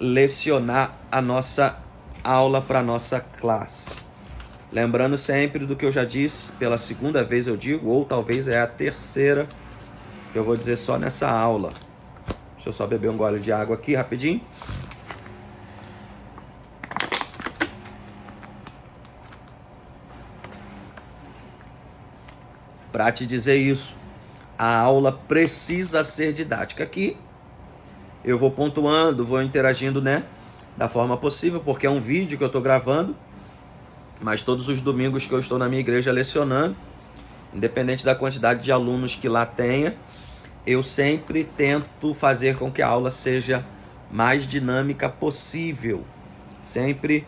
lecionar a nossa aula para a nossa classe. Lembrando sempre do que eu já disse, pela segunda vez eu digo, ou talvez é a terceira que eu vou dizer só nessa aula. Deixa eu só beber um gole de água aqui rapidinho. Para te dizer isso, a aula precisa ser didática. Aqui eu vou pontuando, vou interagindo, né, da forma possível, porque é um vídeo que eu estou gravando, mas todos os domingos que eu estou na minha igreja lecionando, independente da quantidade de alunos que lá tenha, eu sempre tento fazer com que a aula seja mais dinâmica possível, sempre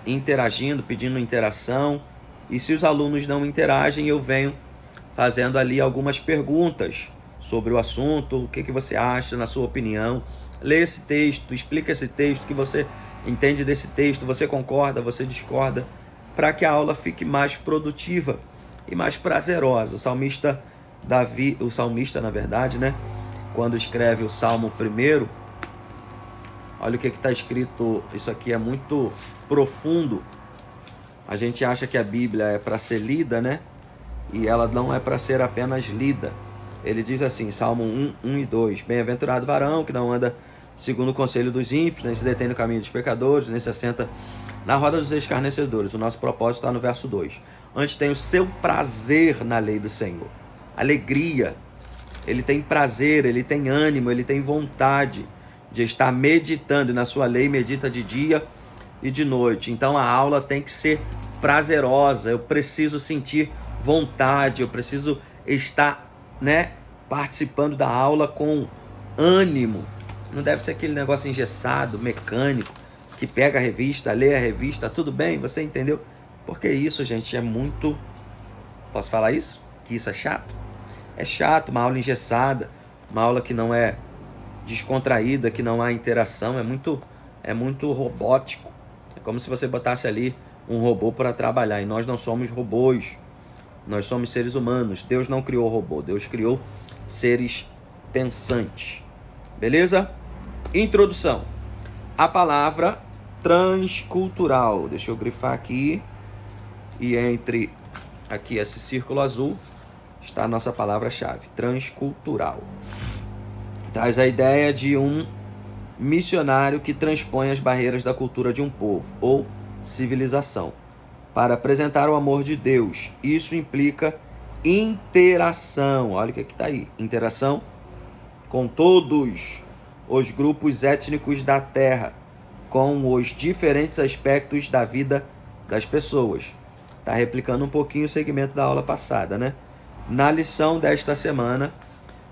interagindo, pedindo interação. E se os alunos não interagem, eu venho fazendo ali algumas perguntas sobre o assunto. O que você acha, na sua opinião? Lê esse texto, explica esse texto, o que você entende desse texto, você concorda, você discorda, para que a aula fique mais produtiva e mais prazerosa. O salmista Davi, na verdade, né, quando escreve o Salmo 1, olha o que está escrito. Isso aqui é muito profundo. A gente acha que a Bíblia é para ser lida, né? E ela não é para ser apenas lida. Ele diz assim, Salmo 1 e 2. Bem-aventurado varão que não anda segundo o conselho dos ímpios, nem se detém no caminho dos pecadores, nem se assenta na roda dos escarnecedores. O nosso propósito está no verso 2. Antes tem o seu prazer na lei do Senhor. Alegria. Ele tem prazer, ele tem ânimo, ele tem vontade de estar meditando. E na sua lei medita de dia e de noite. Então a aula tem que ser prazerosa. Eu preciso sentir vontade, eu preciso estar, né, participando da aula com ânimo. Não deve ser aquele negócio engessado, mecânico, que pega a revista, lê a revista, tudo bem, você entendeu? Porque isso, gente, é muito... Posso falar isso? Que isso é chato? É chato, uma aula engessada, uma aula que não é descontraída, que não há interação, é muito robótico. É como se você botasse ali um robô para trabalhar, e nós não somos robôs, nós somos seres humanos. Deus não criou robô, Deus criou seres pensantes. Beleza? Introdução. A palavra transcultural. Deixa eu grifar aqui. E entre aqui esse círculo azul está a nossa palavra-chave. Transcultural. Traz a ideia de um missionário que transpõe as barreiras da cultura de um povo ou civilização para apresentar o amor de Deus. Isso implica interação. Olha o que está aí. Interação com todos os grupos étnicos da Terra, com os diferentes aspectos da vida das pessoas. Está replicando um pouquinho o segmento da aula passada, né? Na lição desta semana,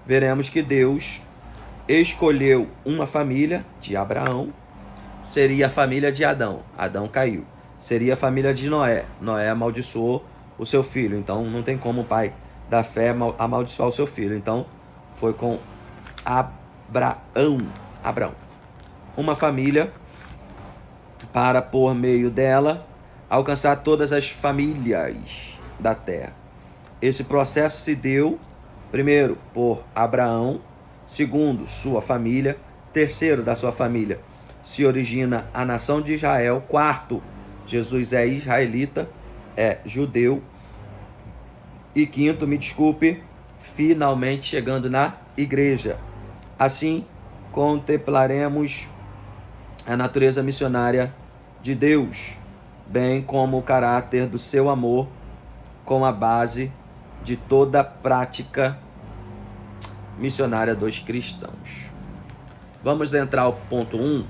veremos que Deus escolheu uma família de Abraão, seria a família de Adão. Adão caiu. Seria a família de Noé. Noé amaldiçoou o seu filho. Então não tem como o pai da fé amaldiçoar o seu filho. Então foi com Abraão. Uma família para, por meio dela, alcançar todas as famílias da terra. Esse processo se deu, primeiro, por Abraão. Segundo, sua família. Terceiro, da sua família se origina a nação de Israel. Quarto, Jesus é israelita, é judeu. E quinto, finalmente chegando na igreja. Assim, contemplaremos a natureza missionária de Deus, bem como o caráter do seu amor, com a base de toda a prática missionária dos cristãos. Vamos entrar ao ponto 1.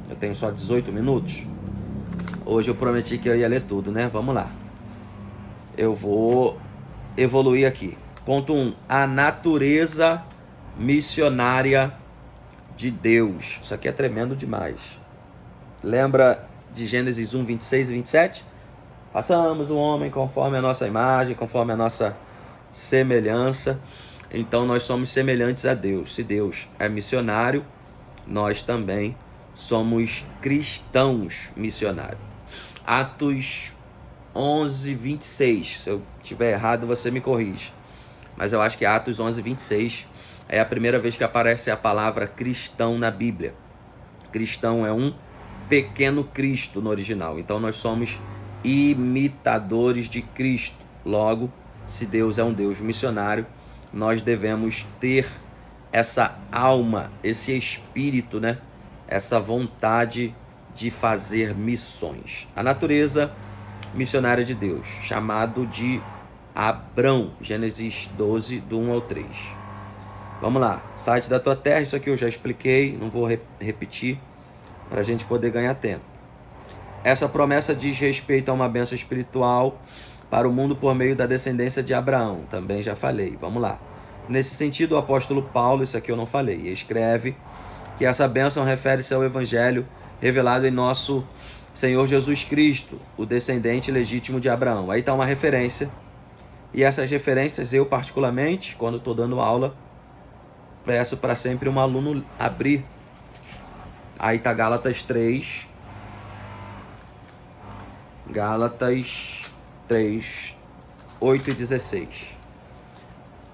Eu tenho só 18 minutos. Hoje eu prometi que eu ia ler tudo, né? Vamos lá. Eu vou evoluir aqui. Ponto 1. A natureza missionária de Deus. Isso aqui é tremendo demais. Lembra de Gênesis 1, 26 e 27? Façamos o homem conforme a nossa imagem, conforme a nossa semelhança. Então nós somos semelhantes a Deus. Se Deus é missionário, nós também somos cristãos missionários. Atos 11, 26. Se eu estiver errado, você me corrige. Mas eu acho que Atos 11, 26 é a primeira vez que aparece a palavra cristão na Bíblia. Cristão é um pequeno Cristo no original. Então nós somos imitadores de Cristo. Logo, se Deus é um Deus missionário, nós devemos ter essa alma, esse espírito, né? Essa vontade de fazer missões. A natureza missionária de Deus, chamado de Abrão, Gênesis 12, do 1 ao 3. Vamos lá, site da tua terra, isso aqui eu já expliquei, não vou repetir, para a gente poder ganhar tempo. Essa promessa diz respeito a uma bênção espiritual para o mundo por meio da descendência de Abraão, também já falei, vamos lá. Nesse sentido, o apóstolo Paulo, isso aqui eu não falei, escreve que essa bênção refere-se ao evangelho revelado em nosso Senhor Jesus Cristo, o descendente legítimo de Abraão. Aí está uma referência, e essas referências eu particularmente, quando estou dando aula, peço para sempre um aluno abrir. Aí está Gálatas 3, 8 e 16.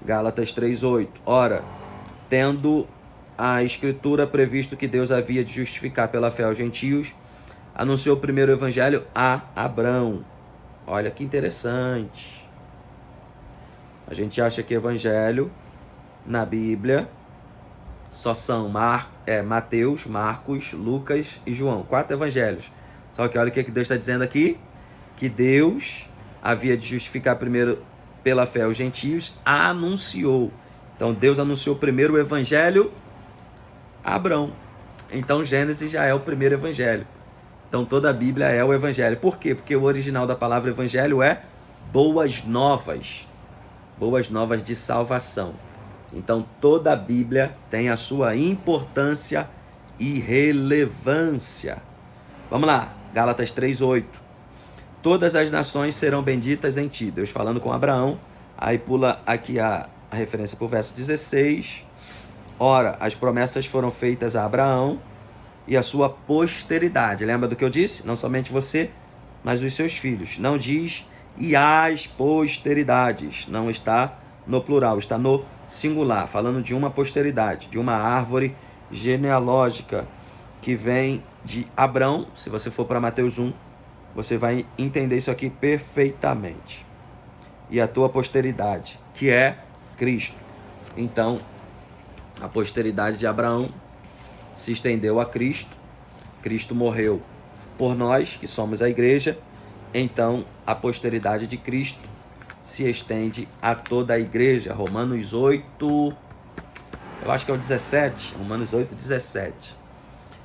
Gálatas 3, 8. Ora, tendo a Escritura previsto que Deus havia de justificar pela fé aos gentios, anunciou o primeiro evangelho a Abrão. Olha que interessante. A gente acha que evangelho na Bíblia só são Mateus, Marcos, Lucas e João. 4 evangelhos. Só que olha o que Deus está dizendo aqui. Que Deus havia de justificar primeiro pela fé aos gentios, anunciou. Então Deus anunciou primeiro o evangelho a Abrão. Então Gênesis já é o primeiro evangelho. Então toda a Bíblia é o evangelho. Por quê? Porque o original da palavra evangelho é boas novas. Boas novas de salvação. Então toda a Bíblia tem a sua importância e relevância. Vamos lá, Gálatas 3:8. Todas as nações serão benditas em ti. Deus falando com Abraão. Aí pula aqui a referência para o verso 16. Ora, as promessas foram feitas a Abraão e a sua posteridade. Lembra do que eu disse? Não somente você, mas os seus filhos. Não diz e as posteridades. Não está no plural, está no singular, falando de uma posteridade, de uma árvore genealógica que vem de Abrão. Se você for para Mateus 1, você vai entender isso aqui perfeitamente. E a tua posteridade, que é Cristo. Então, a posteridade de Abraão se estendeu a Cristo. Cristo morreu por nós, que somos a igreja. Então, a posteridade de Cristo se estende a toda a igreja. Romanos 8, eu acho que é o 17, Romanos 8, 17,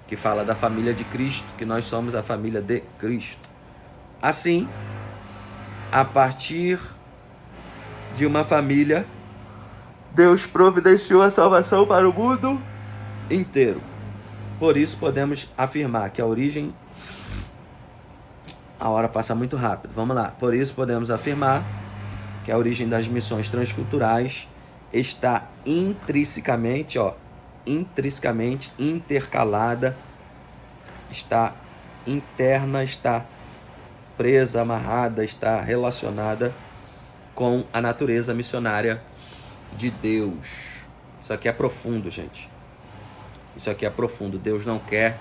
que fala da família de Cristo, que nós somos a família de Cristo. Assim, a partir de uma família, Deus providenciou a salvação para o mundo inteiro. Por isso podemos afirmar que a origem... A hora passa muito rápido, vamos lá. Por isso podemos afirmar que a origem das missões transculturais está intrinsecamente intercalada, está interna, está presa, amarrada, está relacionada com a natureza missionária de Deus. Isso aqui é profundo, gente. Isso aqui é profundo. Deus não quer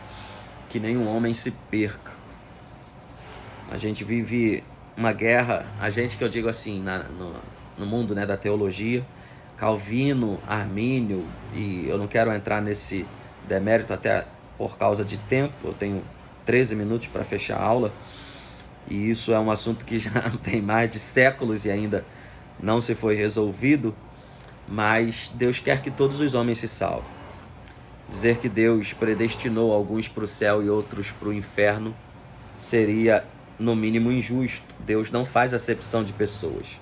que nenhum homem se perca. A gente vive uma guerra, a gente que eu digo assim, no mundo, né, da teologia, Calvino, Armínio, e eu não quero entrar nesse demérito até por causa de tempo, eu tenho 13 minutos para fechar a aula, e isso é um assunto que já tem mais de séculos e ainda não se foi resolvido, mas Deus quer que todos os homens se salvem. Dizer que Deus predestinou alguns para o céu e outros para o inferno seria, no mínimo, injusto. Deus não faz acepção de pessoas.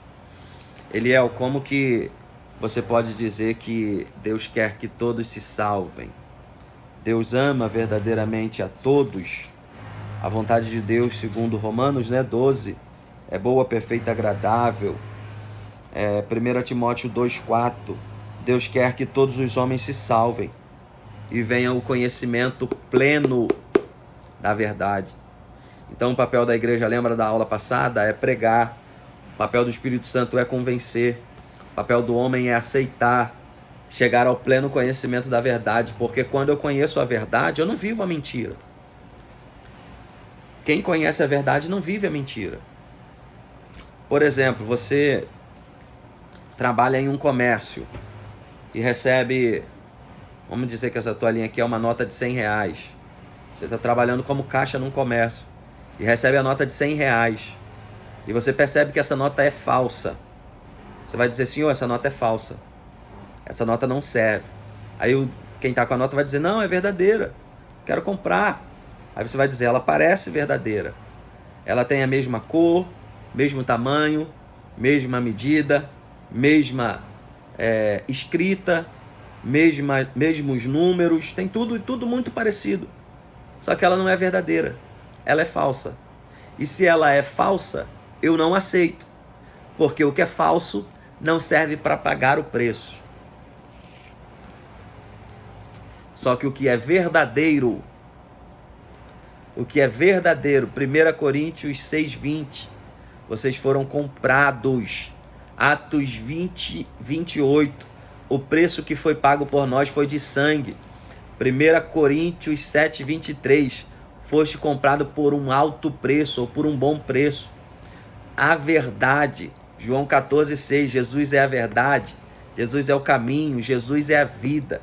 Eliel, como que você pode dizer que Deus quer que todos se salvem? Deus ama verdadeiramente a todos. A vontade de Deus, segundo Romanos 12, é boa, perfeita, agradável. 1 Timóteo 2,4, Deus quer que todos os homens se salvem e venha o conhecimento pleno da verdade. Então o papel da igreja, lembra da aula passada, é pregar. O papel do Espírito Santo é convencer. O papel do homem é aceitar, chegar ao pleno conhecimento da verdade, porque quando eu conheço a verdade, eu não vivo a mentira. Quem conhece a verdade não vive a mentira. Por exemplo, você trabalha em um comércio e recebe, vamos dizer que essa toalhinha aqui é uma nota de R$100. Você está trabalhando como caixa num comércio e recebe a nota de R$100. E você percebe que essa nota é falsa. Você vai dizer, senhor, essa nota é falsa. Essa nota não serve. Aí quem está com a nota vai dizer, não, é verdadeira. Quero comprar. Aí você vai dizer, ela parece verdadeira. Ela tem a mesma cor, mesmo tamanho, mesma medida, mesma escrita, mesmos números, tem tudo muito parecido. Só que ela não é verdadeira. Ela é falsa. E se ela é falsa, eu não aceito. Porque o que é falso não serve para pagar o preço. Só que o que é verdadeiro, 1 Coríntios 6:20, vocês foram comprados. Atos 20, 28, o preço que foi pago por nós foi de sangue. 1 Coríntios 7:23, foste comprado por um alto preço ou por um bom preço. A verdade, João 14:6, Jesus é a verdade, Jesus é o caminho, Jesus é a vida.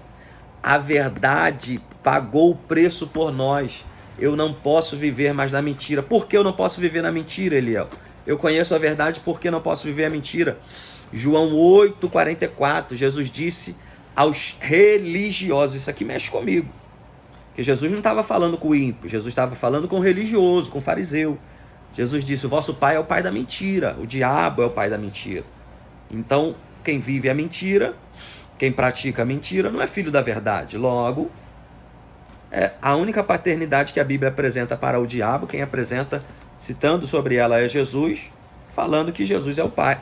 A verdade pagou o preço por nós. Eu não posso viver mais na mentira. Por que eu não posso viver na mentira, Eliel? Eu conheço a verdade, por que não posso viver a mentira? João 8:44, Jesus disse aos religiosos, isso aqui mexe comigo, que Jesus não estava falando com o ímpio, Jesus estava falando com o religioso, com o fariseu. Jesus disse, o vosso pai é o pai da mentira, o diabo é o pai da mentira. Então, quem vive a mentira, quem pratica a mentira, não é filho da verdade. Logo, a única paternidade que a Bíblia apresenta para o diabo, quem apresenta, citando sobre ela, é Jesus, falando que Jesus é o pai,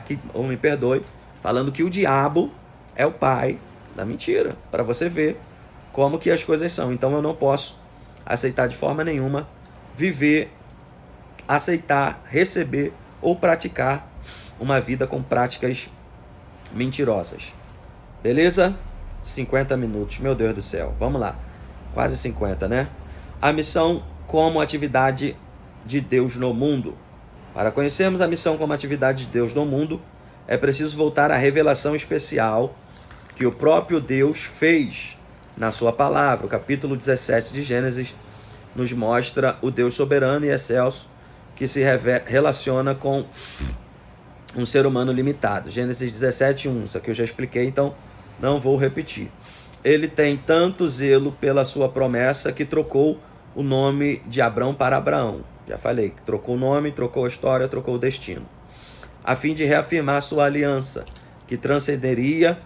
falando que o diabo é o pai da mentira, para você ver como que as coisas são. Então eu não posso aceitar de forma nenhuma, viver, aceitar, receber ou praticar uma vida com práticas mentirosas. Beleza? 50 minutos, meu Deus do céu. Vamos lá. Quase 50, né? A missão como atividade de Deus no mundo. Para conhecermos a missão como atividade de Deus no mundo, é preciso voltar à revelação especial que o próprio Deus fez na sua palavra. O capítulo 17 de Gênesis nos mostra o Deus soberano e excelso que se relaciona com um ser humano limitado. Gênesis 17:1, isso aqui eu já expliquei, então não vou repetir. Ele tem tanto zelo pela sua promessa que trocou o nome de Abrão para Abraão. Já falei, trocou o nome, trocou a história, trocou o destino. A fim de reafirmar sua aliança, que transcenderia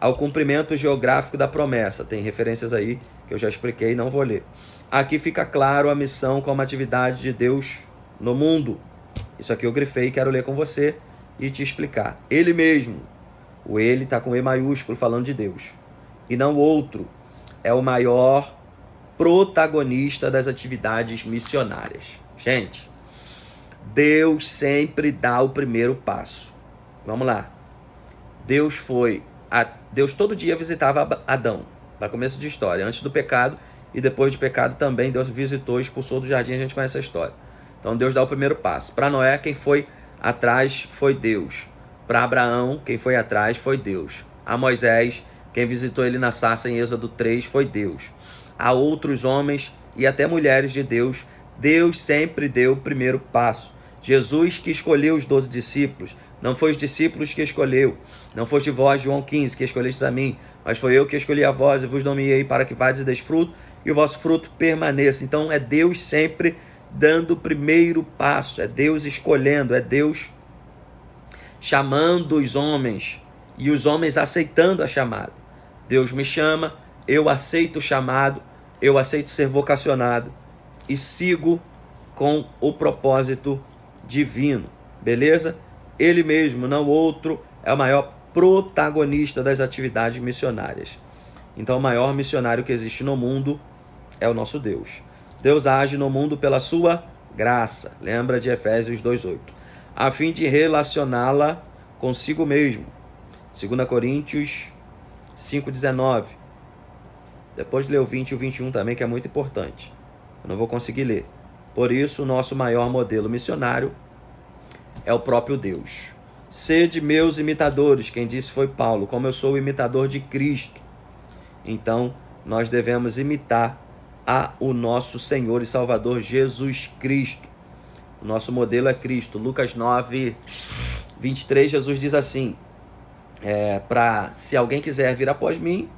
ao cumprimento geográfico da promessa. Tem referências aí que eu já expliquei, não vou ler. Aqui fica claro a missão como atividade de Deus no mundo. Isso aqui eu grifei, quero ler com você e te explicar. Ele mesmo, o ele está com E maiúsculo falando de Deus, e não outro, é o maior protagonista das atividades missionárias. Gente, Deus sempre dá o primeiro passo. Vamos lá. Deus todo dia visitava Adão, para começo de história, antes do pecado e depois do pecado também Deus visitou, expulsou do jardim, a gente conhece a história. Então Deus dá o primeiro passo. Para Noé, quem foi atrás foi Deus. Para Abraão, quem foi atrás foi Deus. A Moisés, quem visitou ele na sarça em Êxodo 3 foi Deus. A outros homens e até mulheres de Deus, Deus sempre deu o primeiro passo. Jesus que escolheu os 12 discípulos, não foi os discípulos que escolheu, não foste vós, João 15, que escolhestes a mim, mas foi eu que escolhi a vós e vos nomeei para que vades e deis fruto e o vosso fruto permaneça. Então é Deus sempre dando o primeiro passo, é Deus escolhendo, é Deus chamando os homens e os homens aceitando a chamada. Deus me chama, eu aceito o chamado, eu aceito ser vocacionado e sigo com o propósito divino, beleza? Ele mesmo, não outro, é o maior protagonista das atividades missionárias. Então o maior missionário que existe no mundo é o nosso Deus. Deus age no mundo pela sua graça, lembra de Efésios 2:8, a fim de relacioná-la consigo mesmo. 2 Coríntios 5:19. Depois lê o 20 e o 21 também, que é muito importante. Eu não vou conseguir ler. Por isso, o nosso maior modelo missionário é o próprio Deus. Sede meus imitadores, quem disse foi Paulo, como eu sou o imitador de Cristo. Então, nós devemos imitar o nosso Senhor e Salvador Jesus Cristo. O nosso modelo é Cristo. Lucas 9:23, Jesus diz assim, se alguém quiser vir após mim,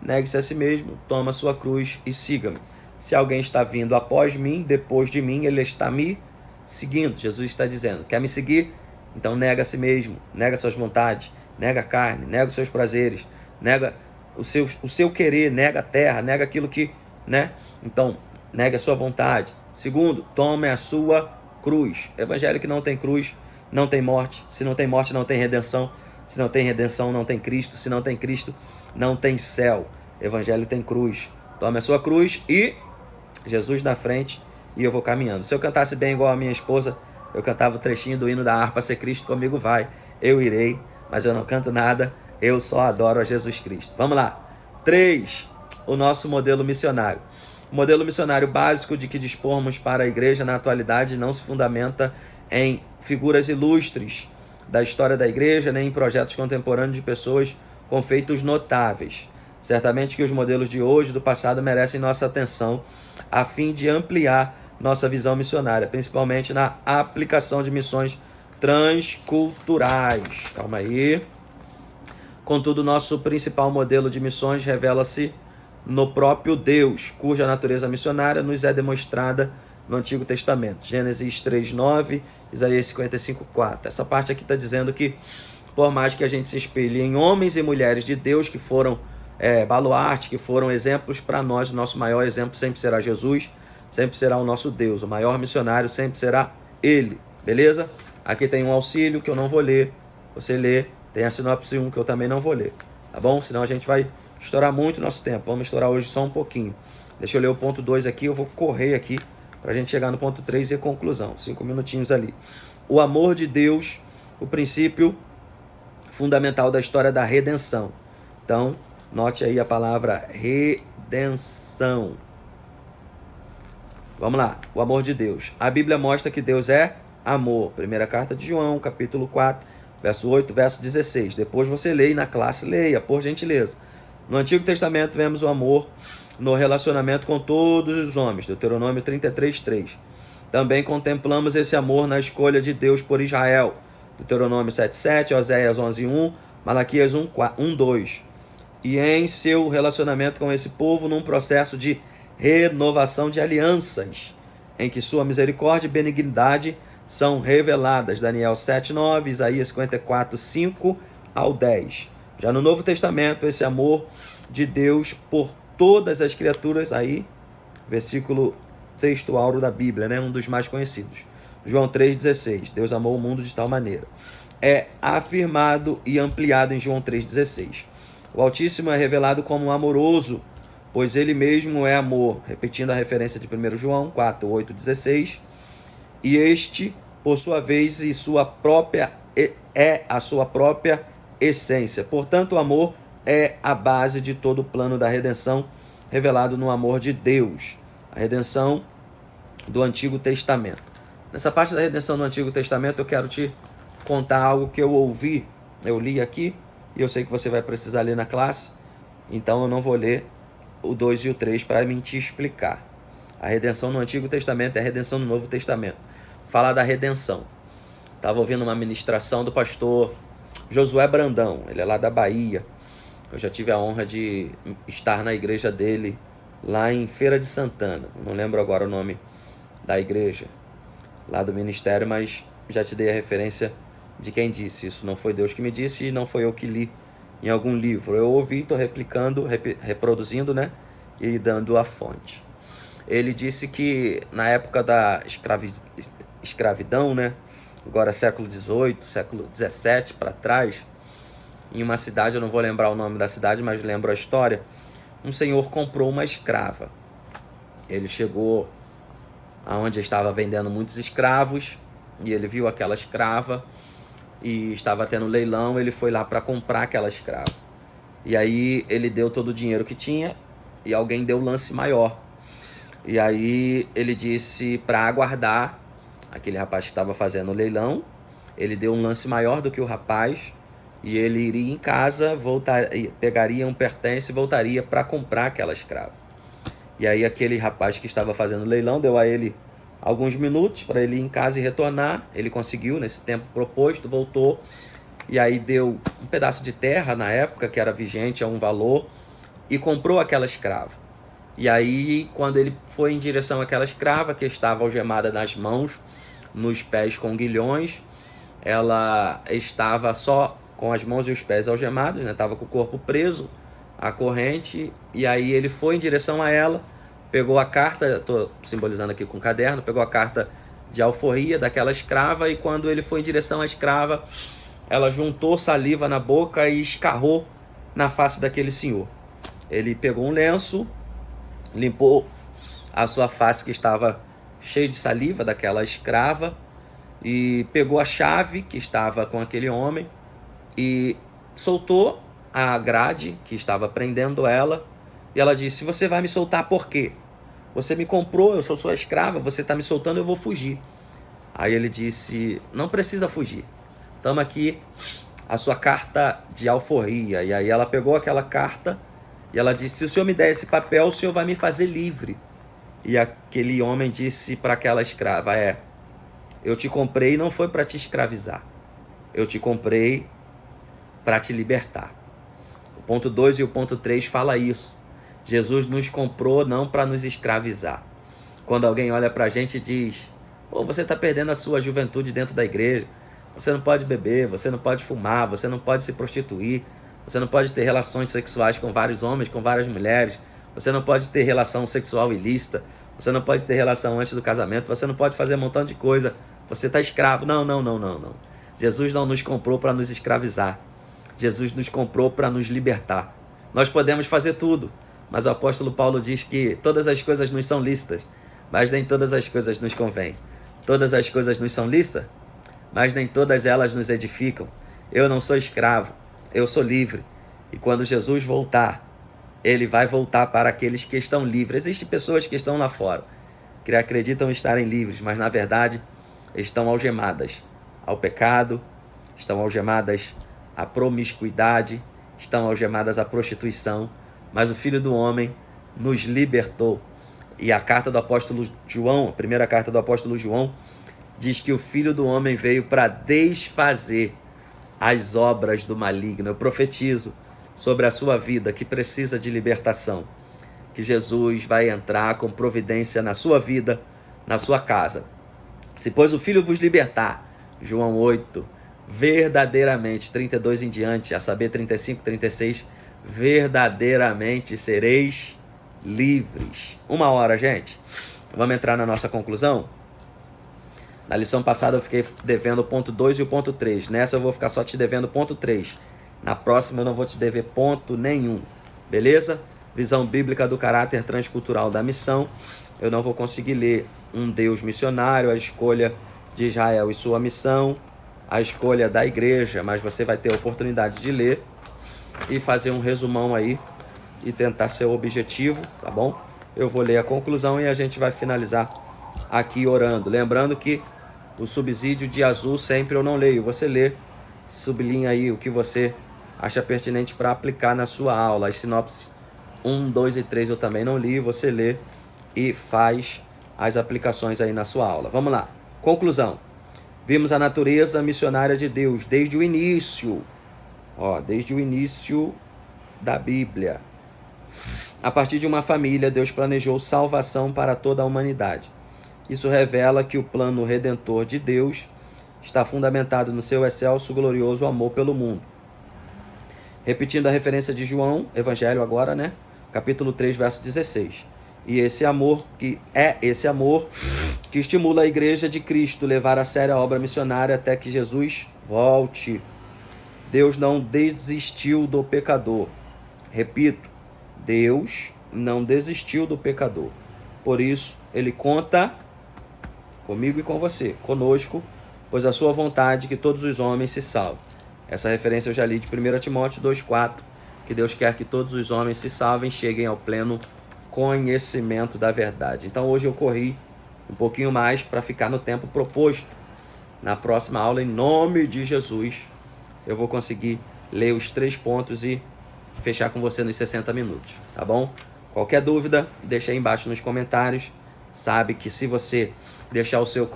negue-se a si mesmo, toma a sua cruz e siga-me. Se alguém está vindo após mim, depois de mim, ele está me seguindo. Jesus está dizendo, quer me seguir? Então nega a si mesmo, nega suas vontades, nega a carne, nega os seus prazeres, nega o seu querer, nega a terra, nega aquilo que, né? Então, nega a sua vontade. Segundo, tome a sua cruz. Evangelho que não tem cruz, não tem morte. Se não tem morte, não tem redenção. Se não tem redenção, não tem Cristo. Se não tem Cristo, não tem céu. Evangelho tem cruz. Tome a sua cruz e Jesus na frente e eu vou caminhando. Se eu cantasse bem igual a minha esposa, eu cantava o trechinho do hino da harpa, Se Cristo comigo vai, eu irei, mas eu não canto nada, eu só adoro a Jesus Cristo. Vamos lá. 3. O nosso modelo missionário. O modelo missionário básico de que dispormos para a igreja na atualidade não se fundamenta em figuras ilustres da história da igreja, nem em projetos contemporâneos de pessoas com feitos notáveis. Certamente que os modelos de hoje e do passado merecem nossa atenção a fim de ampliar nossa visão missionária, principalmente na aplicação de missões transculturais. Calma aí. Contudo, nosso principal modelo de missões revela-se no próprio Deus, cuja natureza missionária nos é demonstrada no Antigo Testamento. Gênesis 3:9, Isaías 55:4. Essa parte aqui está dizendo que, por mais que a gente se espelhe em homens e mulheres de Deus que foram baluarte, que foram exemplos para nós, o nosso maior exemplo sempre será Jesus, sempre será o nosso Deus. O maior missionário sempre será Ele, beleza? Aqui tem um auxílio que eu não vou ler, você lê. Tem a sinopse 1 que eu também não vou ler, tá bom? Senão a gente vai estourar muito nosso tempo. Vamos estourar hoje só um pouquinho. Deixa eu ler o ponto 2 aqui, eu vou correr aqui para a gente chegar no ponto 3 e a conclusão. 5 minutinhos ali. O amor de Deus, o princípio fundamental da história da redenção. Então, note aí a palavra redenção. Vamos lá, o amor de Deus. A Bíblia mostra que Deus é amor. Primeira carta de João, capítulo 4, verso 8, verso 16. Depois você leia na classe, leia, por gentileza. No Antigo Testamento vemos o amor no relacionamento com todos os homens. Deuteronômio 33, 3. Também contemplamos esse amor na escolha de Deus por Israel. Deuteronômio 7, 7, Oséias 11, 1, Malaquias 1, 2. E em seu relacionamento com esse povo num processo de renovação de alianças, em que sua misericórdia e benignidade são reveladas. Daniel 7, 9, Isaías 54, 5 ao 10. Já no Novo Testamento, esse amor de Deus por todas as criaturas, aí, versículo textual da Bíblia, né? Um dos mais conhecidos. João 3,16. Deus amou o mundo de tal maneira. É afirmado e ampliado em João 3,16. O Altíssimo é revelado como amoroso, pois ele mesmo é amor. Repetindo a referência de 1 João 4, 8, 16. E este, por sua vez, é a sua própria essência. Portanto, o amor é a base de todo o plano da redenção revelado no amor de Deus. A redenção do Antigo Testamento. Nessa parte da redenção do Antigo Testamento, eu quero te contar algo que eu ouvi, eu li aqui, e eu sei que você vai precisar ler na classe, então eu não vou ler o 2 e o 3 para me te explicar. A redenção no Antigo Testamento é a redenção no Novo Testamento. Falar da redenção. Estava ouvindo uma ministração do pastor Josué Brandão, ele é lá da Bahia. Eu já tive a honra de estar na igreja dele lá em Feira de Santana. Não lembro agora o nome da igreja, lá do ministério, mas já te dei a referência de quem disse. Isso não foi Deus que me disse e não foi eu que li em algum livro. Eu ouvi, estou replicando, reproduzindo, né? E dando a fonte. Ele disse que na época da escravidão, né? Agora século XVIII, século XVII para trás, em uma cidade, eu não vou lembrar o nome da cidade, mas lembro a história, um senhor comprou uma escrava. Ele chegou aonde estava vendendo muitos escravos e ele viu aquela escrava e estava tendo leilão. Ele foi lá para comprar aquela escrava e aí ele deu todo o dinheiro que tinha e alguém deu o lance maior. E aí ele disse para aguardar aquele rapaz que estava fazendo o leilão. Ele deu um lance maior do que o rapaz e ele iria em casa, pegaria um pertence e voltaria para comprar aquela escrava. E aí aquele rapaz que estava fazendo o leilão deu a ele alguns minutos para ele ir em casa e retornar. Ele conseguiu nesse tempo proposto, voltou e aí deu um pedaço de terra na época que era vigente a um valor e comprou aquela escrava. E aí quando ele foi em direção àquela escrava que estava algemada nas mãos, nos pés com guilhões, ela estava só com as mãos e os pés algemados, né? Estava com o corpo preso à corrente, e aí ele foi em direção a ela, pegou a carta, estou simbolizando aqui com o caderno, pegou a carta de alforria daquela escrava, e quando ele foi em direção à escrava, ela juntou saliva na boca e escarrou na face daquele senhor. Ele pegou um lenço, limpou a sua face que estava cheia de saliva daquela escrava, e pegou a chave que estava com aquele homem e soltou a grade que estava prendendo ela. E ela disse: você vai me soltar por quê? Você me comprou, eu sou sua escrava, você está me soltando, eu vou fugir. Aí ele disse: não precisa fugir, toma aqui a sua carta de alforria. E aí ela pegou aquela carta e ela disse: se o senhor me der esse papel, o senhor vai me fazer livre. E aquele homem disse para aquela escrava: eu te comprei não foi para te escravizar, eu te comprei para te libertar. O ponto 2 e o ponto 3 fala isso. Jesus nos comprou não para nos escravizar. Quando alguém olha para a gente e diz: pô, você está perdendo a sua juventude dentro da igreja, você não pode beber, você não pode fumar, você não pode se prostituir, você não pode ter relações sexuais com vários homens, com várias mulheres, você não pode ter relação sexual ilícita, você não pode ter relação antes do casamento, você não pode fazer um montão de coisa, você está escravo. Não. Jesus não nos comprou para nos escravizar. Jesus nos comprou para nos libertar. Nós podemos fazer tudo, mas o apóstolo Paulo diz que todas as coisas nos são lícitas, mas nem todas as coisas nos convêm. Todas as coisas nos são lícitas, mas nem todas elas nos edificam. Eu não sou escravo, eu sou livre. E quando Jesus voltar, ele vai voltar para aqueles que estão livres. Existem pessoas que estão lá fora, que acreditam estarem livres, mas na verdade estão algemadas ao pecado, estão algemadas à promiscuidade, estão algemadas à prostituição. Mas o Filho do Homem nos libertou. E a carta do apóstolo João, a primeira carta do apóstolo João, diz que o Filho do Homem veio para desfazer as obras do maligno. Eu profetizo sobre a sua vida que precisa de libertação, que Jesus vai entrar com providência na sua vida, na sua casa. Se pois o Filho vos libertar, João 8, verdadeiramente, 32 em diante, a saber 35, 36, verdadeiramente sereis livres. 1 hora, gente. Vamos entrar na nossa conclusão? Na lição passada eu fiquei devendo o ponto 2 e o ponto 3. Nessa eu vou ficar só te devendo o ponto 3. Na próxima eu não vou te dever ponto nenhum. Beleza? Visão bíblica do caráter transcultural da missão. Eu não vou conseguir ler um Deus missionário, a escolha de Israel e sua missão, a escolha da igreja, mas você vai ter a oportunidade de ler e fazer um resumão aí e tentar ser objetivo, tá bom? Eu vou ler a conclusão e a gente vai finalizar aqui orando. Lembrando que o subsídio de azul sempre eu não leio. Você lê, sublinha aí o que você acha pertinente para aplicar na sua aula. As sinopses 1, 2 e 3 eu também não li. Você lê e faz as aplicações aí na sua aula. Vamos lá. Conclusão. Vimos a natureza missionária de Deus desde o início. Desde o início da Bíblia. A partir de uma família, Deus planejou salvação para toda a humanidade. Isso revela que o plano redentor de Deus está fundamentado no seu excelso, glorioso amor pelo mundo. Repetindo a referência de João, Evangelho agora, né? Capítulo 3, verso 16. E esse amor que estimula a igreja de Cristo a levar a sério a obra missionária até que Jesus volte. Deus não desistiu do pecador. Repito, Deus não desistiu do pecador. Por isso, Ele conta comigo e com você, conosco, pois a sua vontade é que todos os homens se salvem. Essa referência eu já li de 1 Timóteo 2,4, que Deus quer que todos os homens se salvem, cheguem ao pleno conhecimento da verdade. Então hoje eu corri um pouquinho mais para ficar no tempo proposto. Na próxima aula, em nome de Jesus, eu vou conseguir ler os 3 pontos e fechar com você nos 60 minutos, tá bom? Qualquer dúvida, deixa aí embaixo nos comentários. Sabe que se você deixar o seu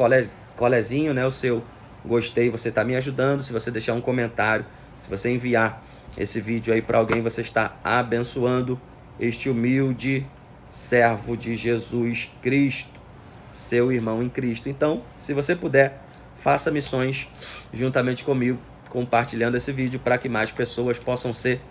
colezinho, né, o seu gostei, você está me ajudando. Se você deixar um comentário, se você enviar esse vídeo aí para alguém, você está abençoando este humilde servo de Jesus Cristo, seu irmão em Cristo. Então, se você puder, faça missões juntamente comigo, compartilhando esse vídeo para que mais pessoas possam ser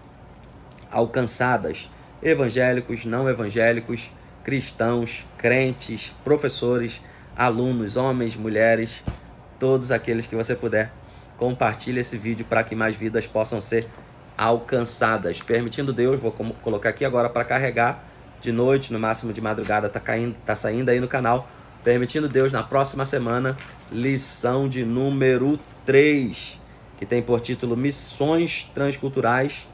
alcançadas. Evangélicos, não evangélicos, cristãos, crentes, professores, alunos, homens, mulheres, todos aqueles que você puder, compartilhe esse vídeo para que mais vidas possam ser alcançadas. Permitindo Deus, vou colocar aqui agora para carregar de noite, no máximo de madrugada, tá saindo aí no canal. Permitindo Deus, na próxima semana, lição de número 3, que tem por título Missões Transculturais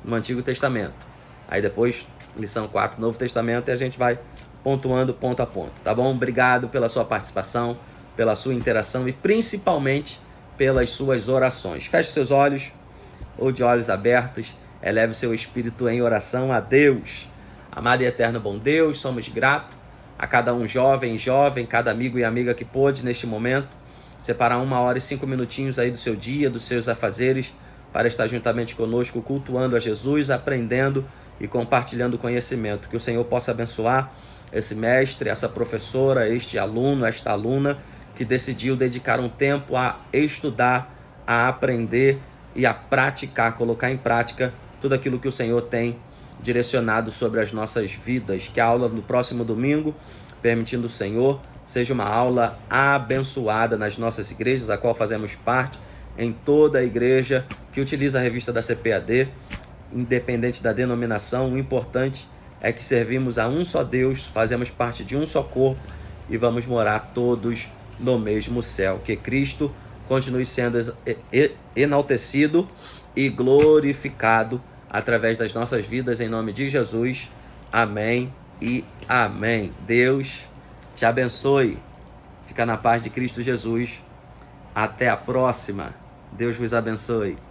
no Antigo Testamento. Aí depois, lição 4, Novo Testamento, e a gente vai pontuando ponto a ponto, tá bom? Obrigado pela sua participação, pela sua interação e principalmente pelas suas orações. Feche seus olhos ou de olhos abertos, eleve o seu espírito em oração a Deus. Amado e eterno bom Deus, somos gratos a cada um jovem, cada amigo e amiga que pôde neste momento separar 1 hora e 5 minutinhos aí do seu dia, dos seus afazeres, para estar juntamente conosco, cultuando a Jesus, aprendendo e compartilhando conhecimento. Que o Senhor possa abençoar esse mestre, essa professora, este aluno, esta aluna, que decidiu dedicar um tempo a estudar, a aprender e a praticar, colocar em prática tudo aquilo que o Senhor tem direcionado sobre as nossas vidas. Que a aula no próximo domingo, permitindo o Senhor, seja uma aula abençoada nas nossas igrejas, a qual fazemos parte, em toda a igreja que utiliza a revista da CPAD, independente da denominação. O importante é que servimos a um só Deus, fazemos parte de um só corpo e vamos morar todos no mesmo céu. Que Cristo continue sendo enaltecido e glorificado através das nossas vidas, em nome de Jesus. Amém e amém. Deus te abençoe. Fica na paz de Cristo Jesus. Até a próxima. Deus vos abençoe.